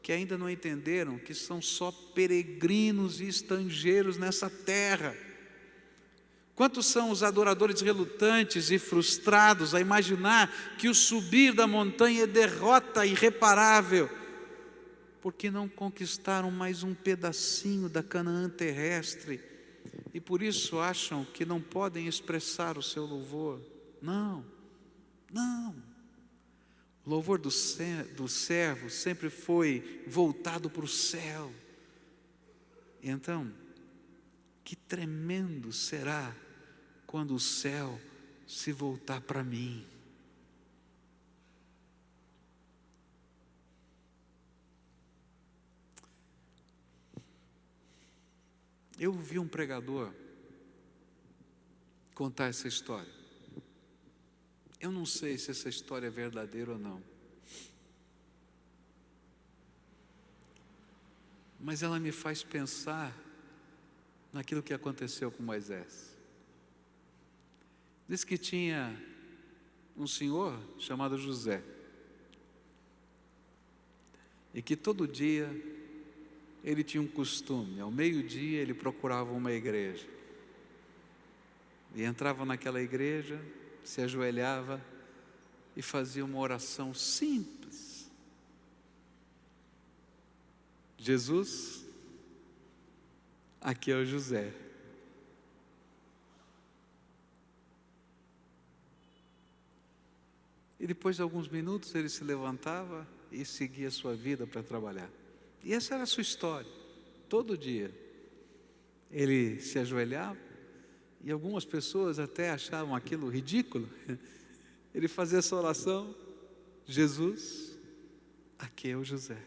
que ainda não entenderam que são só peregrinos e estrangeiros nessa terra? Quantos são os adoradores relutantes e frustrados a imaginar que o subir da montanha é derrota irreparável, porque não conquistaram mais um pedacinho da Canaã terrestre, e por isso acham que não podem expressar o seu louvor? Não. O louvor do servo sempre foi voltado para o céu. Então, que tremendo será quando o céu se voltar para mim. Eu ouvi um pregador contar essa história. Eu não sei se essa história é verdadeira ou não, mas ela me faz pensar naquilo que aconteceu com Moisés. Diz que tinha um senhor chamado José, e que todo dia ele tinha um costume, ao meio-dia ele procurava uma igreja, e entrava naquela igreja, se ajoelhava e fazia uma oração simples: Jesus, aqui é o José. E depois de alguns minutos ele se levantava e seguia a sua vida para trabalhar. E essa era a sua história. Todo dia ele se ajoelhava, e algumas pessoas até achavam aquilo ridículo. Ele fazia essa oração: Jesus, aqui é o José.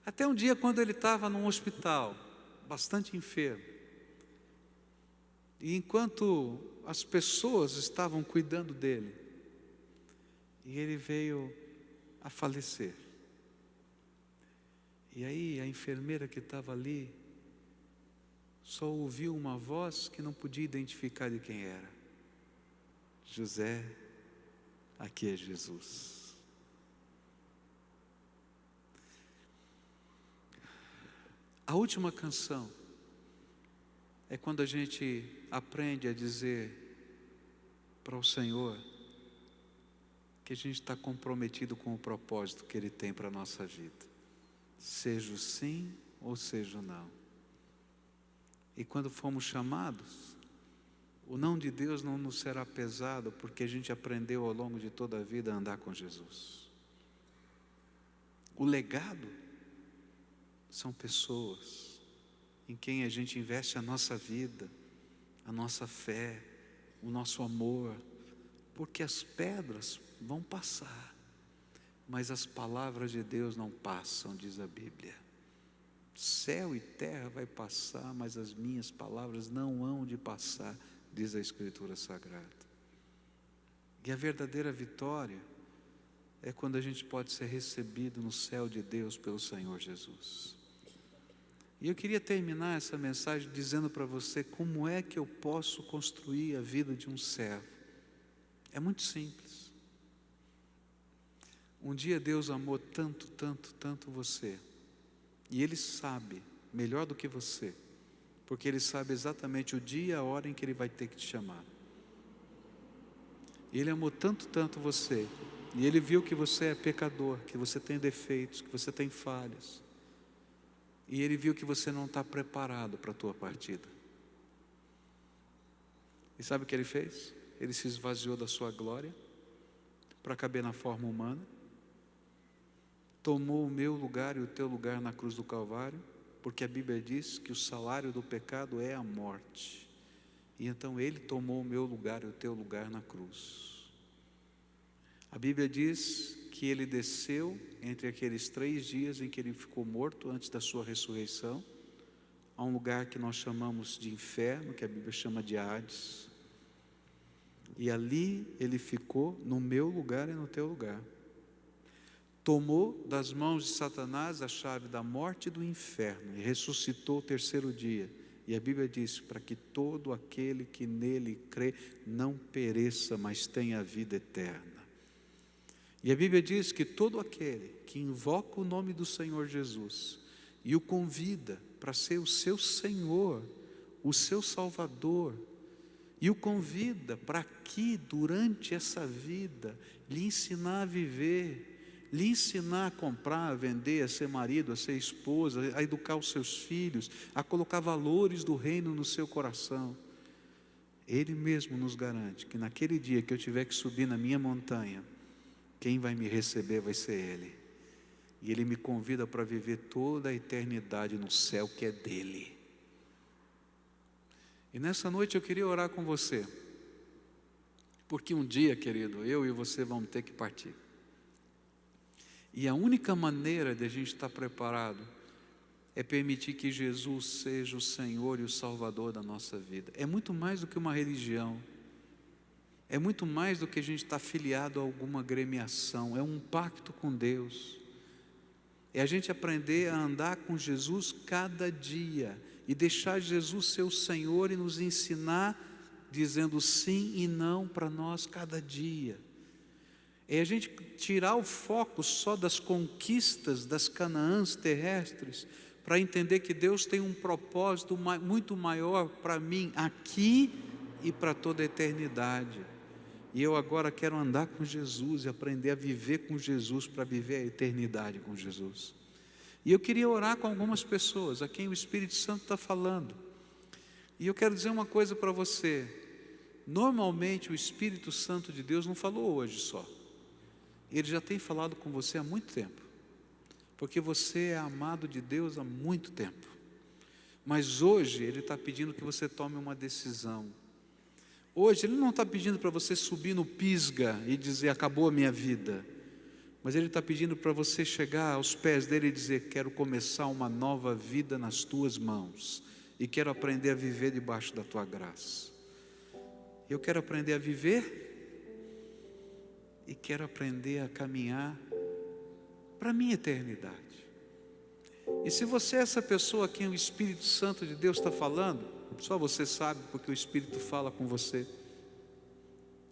Até um dia, quando ele estava num hospital, bastante enfermo, e enquanto as pessoas estavam cuidando dele, e ele veio a falecer. E aí a enfermeira que estava ali só ouviu uma voz que não podia identificar de quem era: José, aqui é Jesus. A última canção é quando a gente aprende a dizer para o Senhor que a gente está comprometido com o propósito que Ele tem para a nossa vida, seja o sim ou seja o não. E quando formos chamados, o não de Deus não nos será pesado, porque a gente aprendeu ao longo de toda a vida a andar com Jesus. O legado são pessoas em quem a gente investe a nossa vida, a nossa fé, o nosso amor, porque as pedras vão passar, mas as palavras de Deus não passam, diz a Bíblia. Céu e terra vai passar, mas as minhas palavras não hão de passar, diz a Escritura Sagrada. E a verdadeira vitória é quando a gente pode ser recebido no céu de Deus pelo Senhor Jesus. E eu queria terminar essa mensagem dizendo para você como é que eu posso construir a vida de um servo. É muito simples. Um dia Deus amou tanto, tanto, tanto você, e Ele sabe melhor do que você, porque Ele sabe exatamente o dia e a hora em que Ele vai ter que te chamar. E Ele amou tanto, tanto você, e Ele viu que você é pecador, que você tem defeitos, que você tem falhas, e Ele viu que você não está preparado para a tua partida. E sabe o que Ele fez? Ele se esvaziou da sua glória para caber na forma humana, tomou o meu lugar e o teu lugar na cruz do Calvário, porque a Bíblia diz que o salário do pecado é a morte. E então Ele tomou o meu lugar e o teu lugar na cruz. A Bíblia diz que Ele desceu entre aqueles 3 dias em que Ele ficou morto antes da sua ressurreição, a um lugar que nós chamamos de inferno, que a Bíblia chama de Hades. E ali Ele ficou no meu lugar e no teu lugar. Tomou das mãos de Satanás a chave da morte e do inferno e ressuscitou o 3º dia. E a Bíblia diz, para que todo aquele que nele crê não pereça, mas tenha a vida eterna. E a Bíblia diz que todo aquele que invoca o nome do Senhor Jesus e o convida para ser o seu Senhor, o seu Salvador, e o convida para que durante essa vida lhe ensinar a viver, lhe ensinar a comprar, a vender, a ser marido, a ser esposa, a educar os seus filhos, a colocar valores do reino no seu coração. Ele mesmo nos garante que naquele dia que eu tiver que subir na minha montanha, quem vai me receber vai ser Ele. E Ele me convida para viver toda a eternidade no céu que é dEle. E nessa noite eu queria orar com você, porque um dia, querido, eu e você vamos ter que partir. E a única maneira de a gente estar preparado é permitir que Jesus seja o Senhor e o Salvador da nossa vida. É muito mais do que uma religião, é muito mais do que a gente estar afiliado a alguma agremiação, é um pacto com Deus. É a gente aprender a andar com Jesus cada dia e deixar Jesus ser o Senhor e nos ensinar, dizendo sim e não para nós cada dia. É a gente tirar o foco só das conquistas das Canaãs terrestres, para entender que Deus tem um propósito muito maior para mim aqui e para toda a eternidade. E eu agora quero andar com Jesus e aprender a viver com Jesus para viver a eternidade com Jesus. E eu queria orar com algumas pessoas a quem o Espírito Santo está falando. E eu quero dizer uma coisa para você. Normalmente o Espírito Santo de Deus não falou hoje só. Ele já tem falado com você há muito tempo, porque você é amado de Deus há muito tempo. Mas hoje Ele está pedindo que você tome uma decisão. Hoje Ele não está pedindo para você subir no pisga e dizer acabou a minha vida, mas Ele está pedindo para você chegar aos pés dEle e dizer quero começar uma nova vida nas tuas mãos e quero aprender a viver debaixo da tua graça. Eu quero aprender a viver e quero aprender a caminhar para a minha eternidade. E se você é essa pessoa a quem o Espírito Santo de Deus está falando, só você sabe, porque o Espírito fala com você.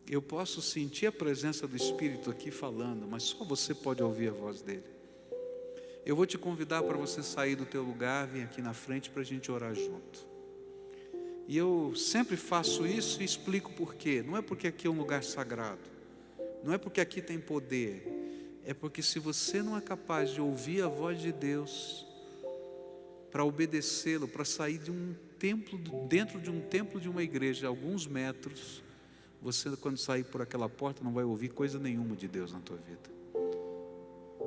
Eu posso sentir a presença do Espírito aqui falando, mas só você pode ouvir a voz dele. Eu vou te convidar para você sair do teu lugar, vir aqui na frente para a gente orar junto. E eu sempre faço isso e explico por quê. Não é porque aqui é um lugar sagrado, não é porque aqui tem poder, é porque se você não é capaz de ouvir a voz de Deus, para obedecê-lo, para sair de um templo, dentro de um templo de uma igreja, alguns metros, você quando sair por aquela porta não vai ouvir coisa nenhuma de Deus na tua vida.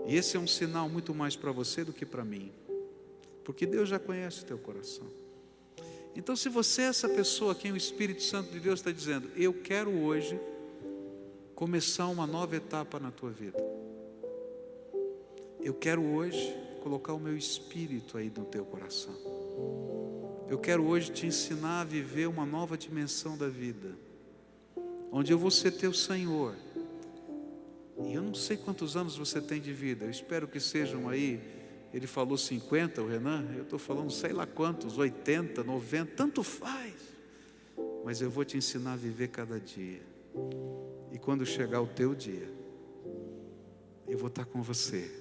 E esse é um sinal muito mais para você do que para mim. porque Deus já conhece o teu coração. Então, se você é essa pessoa a quem o Espírito Santo de Deus está dizendo: eu quero hoje começar uma nova etapa na tua vida, eu quero hoje colocar o meu Espírito aí no teu coração, eu quero hoje te ensinar a viver uma nova dimensão da vida, onde eu vou ser teu Senhor. E eu não sei quantos anos você tem de vida, eu espero que sejam aí, ele falou 50, o Renan, eu estou falando sei lá quantos, 80, 90, tanto faz, mas eu vou te ensinar a viver cada dia, e quando chegar o teu dia, eu vou estar com você,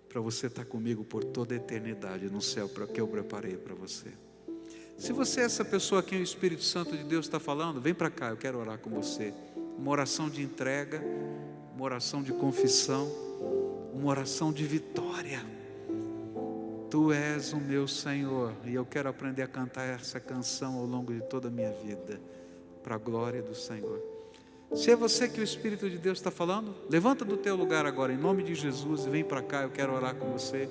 para você estar comigo por toda a eternidade no céu, para que eu preparei para você. Se você é essa pessoa a quem o Espírito Santo de Deus está falando, vem para cá, eu quero orar com você, uma oração de entrega, uma oração de confissão, uma oração de vitória. Tu és o meu Senhor, e eu quero aprender a cantar essa canção ao longo de toda a minha vida, para a glória do Senhor. Se é você que o Espírito de Deus está falando, levanta do teu lugar agora, em nome de Jesus, e vem para cá, eu quero orar com você.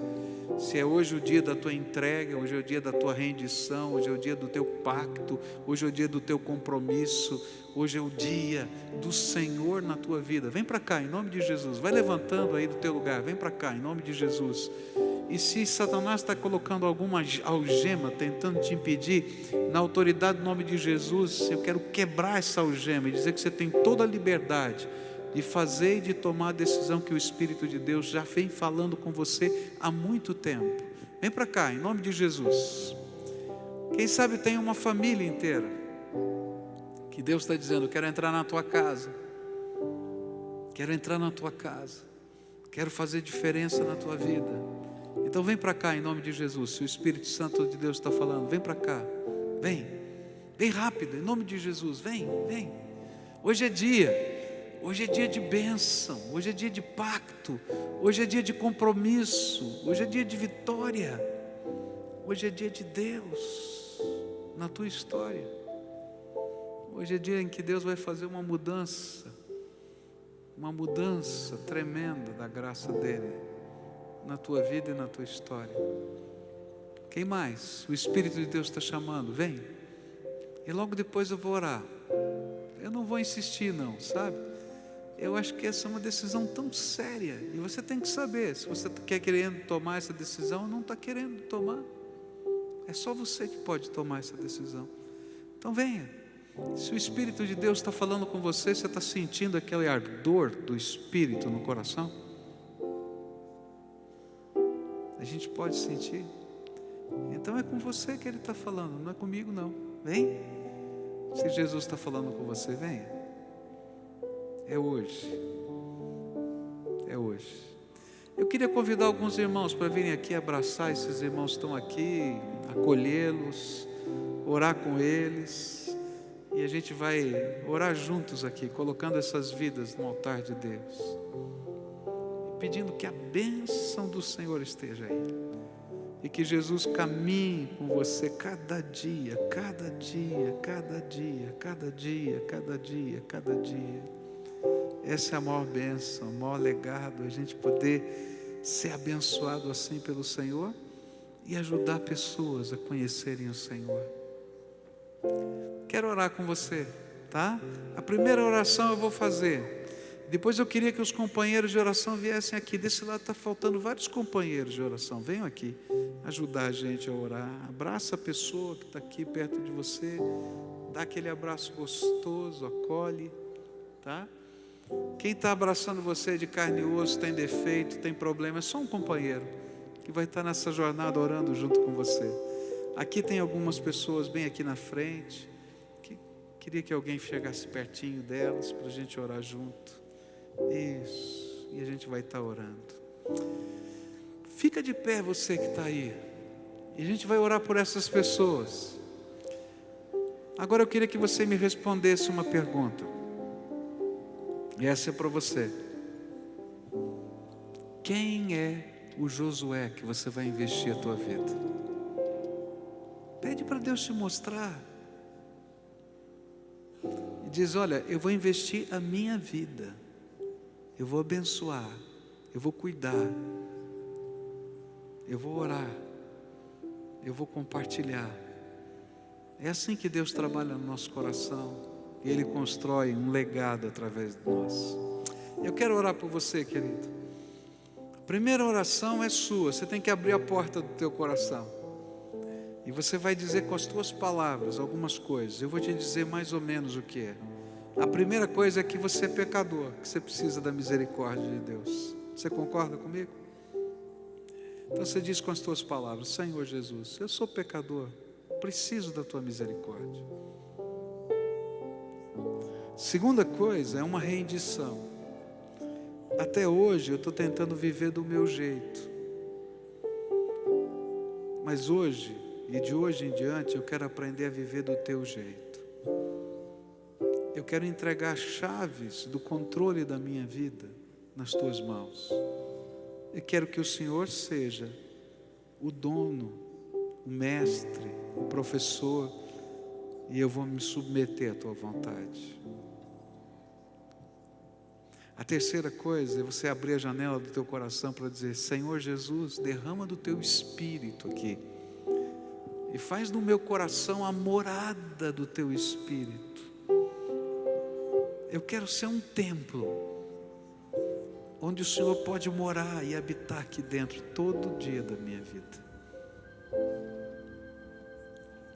Se é hoje o dia da tua entrega, hoje é o dia da tua rendição, hoje é o dia do teu pacto, hoje é o dia do teu compromisso, hoje é o dia do Senhor na tua vida, vem para cá, em nome de Jesus, vai levantando aí do teu lugar, vem para cá, em nome de Jesus. E se Satanás está colocando alguma algema, tentando te impedir, na autoridade do nome de Jesus, eu quero quebrar essa algema e dizer que você tem toda a liberdade de fazer e de tomar a decisão que o Espírito de Deus já vem falando com você há muito tempo. Vem para cá, em nome de Jesus. Quem sabe tem uma família inteira que Deus está dizendo: quero entrar na tua casa, quero entrar na tua casa, quero fazer diferença na tua vida. Então vem para cá em nome de Jesus. Se o Espírito Santo de Deus está falando, vem para cá, vem rápido, em nome de Jesus, vem. Hoje é dia de bênção, hoje é dia de pacto, hoje é dia de compromisso, hoje é dia de vitória, hoje é dia de Deus na tua história, hoje é dia em que Deus vai fazer uma mudança tremenda da graça dEle na tua vida e na tua história. Quem mais? O Espírito de Deus está chamando, vem. E logo depois eu vou orar. Eu não vou insistir não, sabe? Eu acho que essa é uma decisão tão séria, e você tem que saber, se você quer querendo tomar essa decisão ou não está querendo tomar. É só você que pode tomar essa decisão. Então venha. Se o Espírito de Deus está falando com você, você está sentindo aquele ardor do Espírito no coração? A gente pode sentir. Então é com você que Ele está falando, não é comigo não. Vem. Se Jesus está falando com você, venha. É hoje. Eu queria convidar alguns irmãos para virem aqui abraçar esses irmãos que estão aqui, acolhê-los, orar com eles, e a gente vai orar juntos aqui, colocando essas vidas no altar de Deus, pedindo que a bênção do Senhor esteja aí, e que Jesus caminhe com você cada dia. Essa é a maior bênção, o maior legado, a gente poder ser abençoado assim pelo Senhor e ajudar pessoas a conhecerem o Senhor. Quero orar com você, tá? A primeira oração eu vou fazer. Depois eu queria que os companheiros de oração viessem aqui. Desse lado está faltando vários companheiros de oração. Venham aqui ajudar a gente a orar. Abraça a pessoa que está aqui perto de você. Dá aquele abraço gostoso, acolhe, tá? Quem está abraçando você de carne e osso, tem defeito, tem problema, é só um companheiro que vai estar nessa jornada orando junto com você. Aqui tem algumas pessoas bem aqui na frente, que queria que alguém chegasse pertinho delas para a gente orar junto. Isso, e a gente vai estar orando. Fica de pé você que está aí, e a gente vai orar por essas pessoas. Agora eu queria que você me respondesse uma pergunta. E essa é para você. Quem é o Josué que você vai investir a tua vida? Pede para Deus te mostrar. E diz: olha, eu vou investir a minha vida. Eu vou abençoar. Eu vou cuidar. Eu vou orar. eu vou compartilhar. É assim que Deus trabalha no nosso coração, e Ele constrói um legado através de nós. Eu quero orar por você, querido. A primeira oração é sua, você tem que abrir a porta do teu coração, e você vai dizer com as tuas palavras algumas coisas. Eu vou te dizer mais ou menos o que é. A primeira coisa é que você é pecador, que você precisa da misericórdia de Deus. Você concorda comigo? Então você diz com as tuas palavras: Senhor Jesus, eu sou pecador, preciso da tua misericórdia. Segunda coisa é uma rendição. Até hoje eu estou tentando viver do meu jeito, mas hoje e de hoje em diante eu quero aprender a viver do teu jeito. Eu quero entregar chaves do controle da minha vida nas tuas mãos. Eu quero que o Senhor seja o dono, o mestre, o professor, e eu vou me submeter à tua vontade. A terceira coisa é você abrir a janela do teu coração para dizer: Senhor Jesus, derrama do teu Espírito aqui, e faz no meu coração a morada do teu Espírito. Eu quero ser um templo, onde o Senhor pode morar e habitar aqui dentro todo dia da minha vida.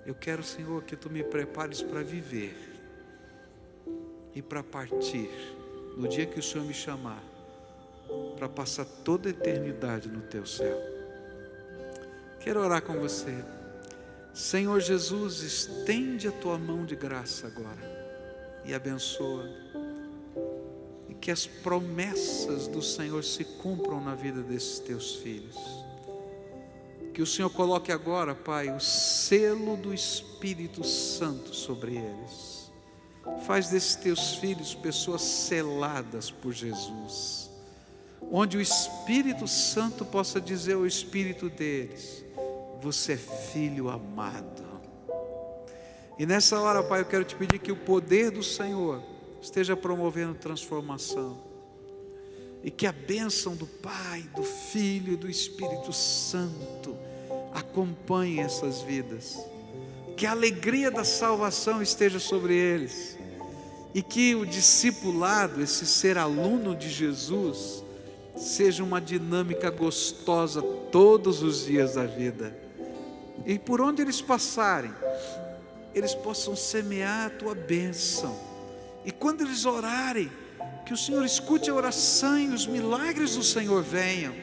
Eu quero, Senhor, que Tu me prepares para viver e para partir no dia que o Senhor me chamar, para passar toda a eternidade no Teu céu. Quero orar com você. Senhor Jesus, estende a Tua mão de graça agora e abençoa, e que as promessas do Senhor se cumpram na vida desses Teus filhos. Que o Senhor coloque agora, Pai, o selo do Espírito Santo sobre eles. Faz desses Teus filhos pessoas seladas por Jesus, onde o Espírito Santo possa dizer ao Espírito deles: você é filho amado. E nessa hora, Pai, eu quero te pedir que o poder do Senhor esteja promovendo transformação, e que a bênção do Pai, do Filho e do Espírito Santo acompanhe essas vidas, que a alegria da salvação esteja sobre eles, e que o discipulado, esse ser aluno de Jesus, seja uma dinâmica gostosa todos os dias da vida, e por onde eles passarem, eles possam semear a Tua bênção, e quando eles orarem, que o Senhor escute a oração e os milagres do Senhor venham,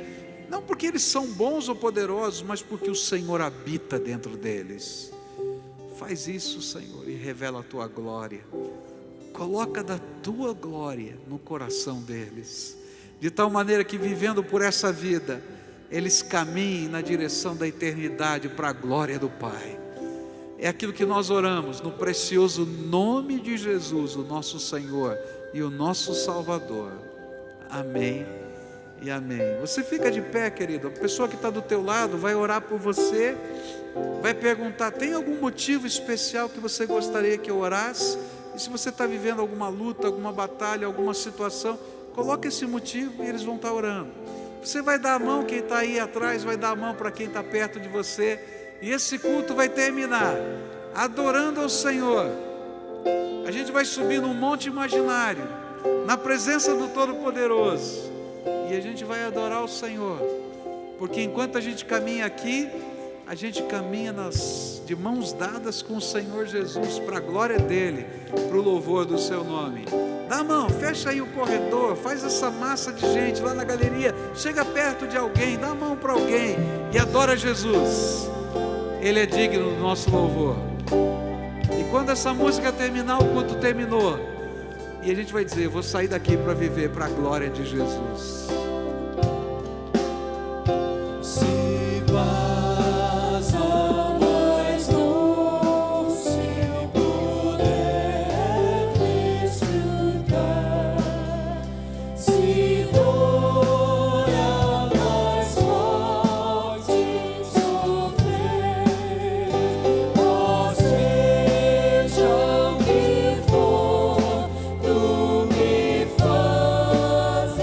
não porque eles são bons ou poderosos, mas porque o Senhor habita dentro deles. Faz isso, Senhor, e revela a Tua glória, coloca da Tua glória no coração deles, de tal maneira que, vivendo por essa vida, eles caminhem na direção da eternidade para a glória do Pai. É aquilo que nós oramos no precioso nome de Jesus, o nosso Senhor e o nosso Salvador. Amém e amém. Você fica de pé, querido. A pessoa que está do teu lado vai orar por você, vai perguntar: tem algum motivo especial que você gostaria que eu orasse? E se você está vivendo alguma luta, alguma batalha, alguma situação, coloque esse motivo e eles vão estar orando. Você vai dar a mão, quem está aí atrás vai dar a mão para quem está perto de você, e esse culto vai terminar adorando ao Senhor. A gente vai subir num monte imaginário, na presença do Todo-Poderoso, e a gente vai adorar o Senhor, porque enquanto a gente caminha aqui, a gente caminha de mãos dadas com o Senhor Jesus, para a glória dEle, para o louvor do Seu nome. Dá a mão, fecha aí o corredor, faz essa massa de gente lá na galeria, chega perto de alguém, dá a mão para alguém e adora Jesus. Ele é digno do nosso louvor. E quando essa música terminar, o culto terminou, e a gente vai dizer: eu vou sair daqui para viver para a glória de Jesus. Tu me fazes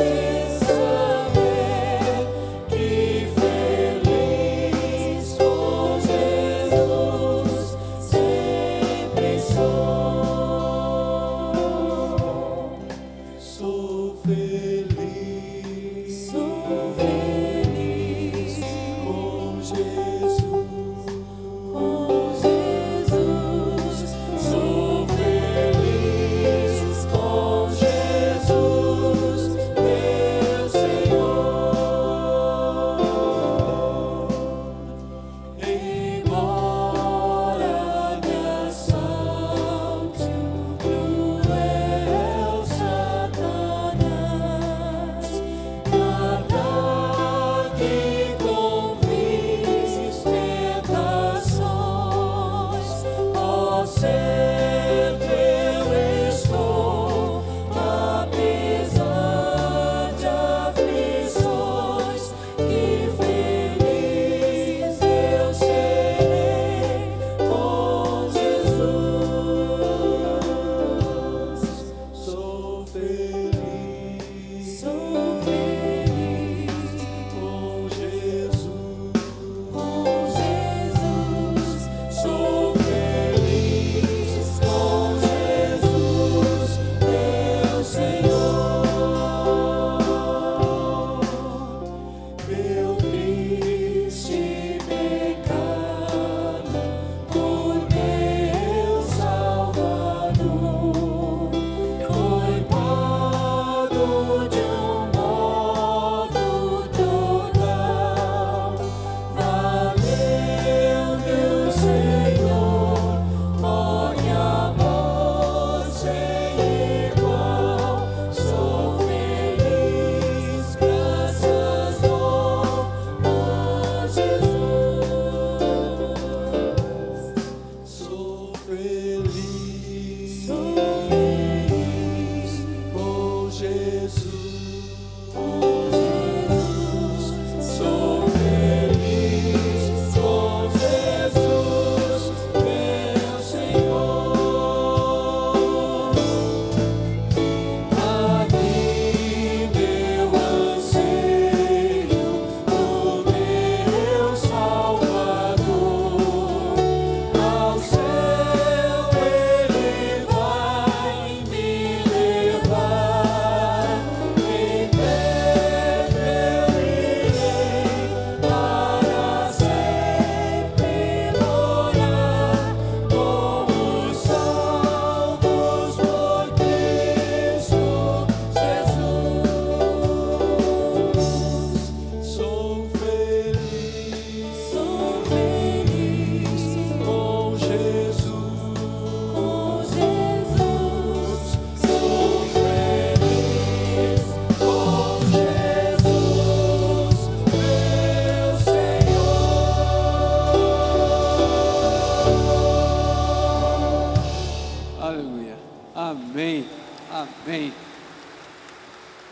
Amém, amém.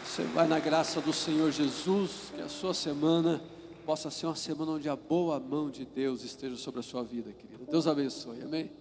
Você vai na graça do Senhor Jesus, que a sua semana possa ser uma semana onde a boa mão de Deus esteja sobre a sua vida, querido. Deus abençoe, amém.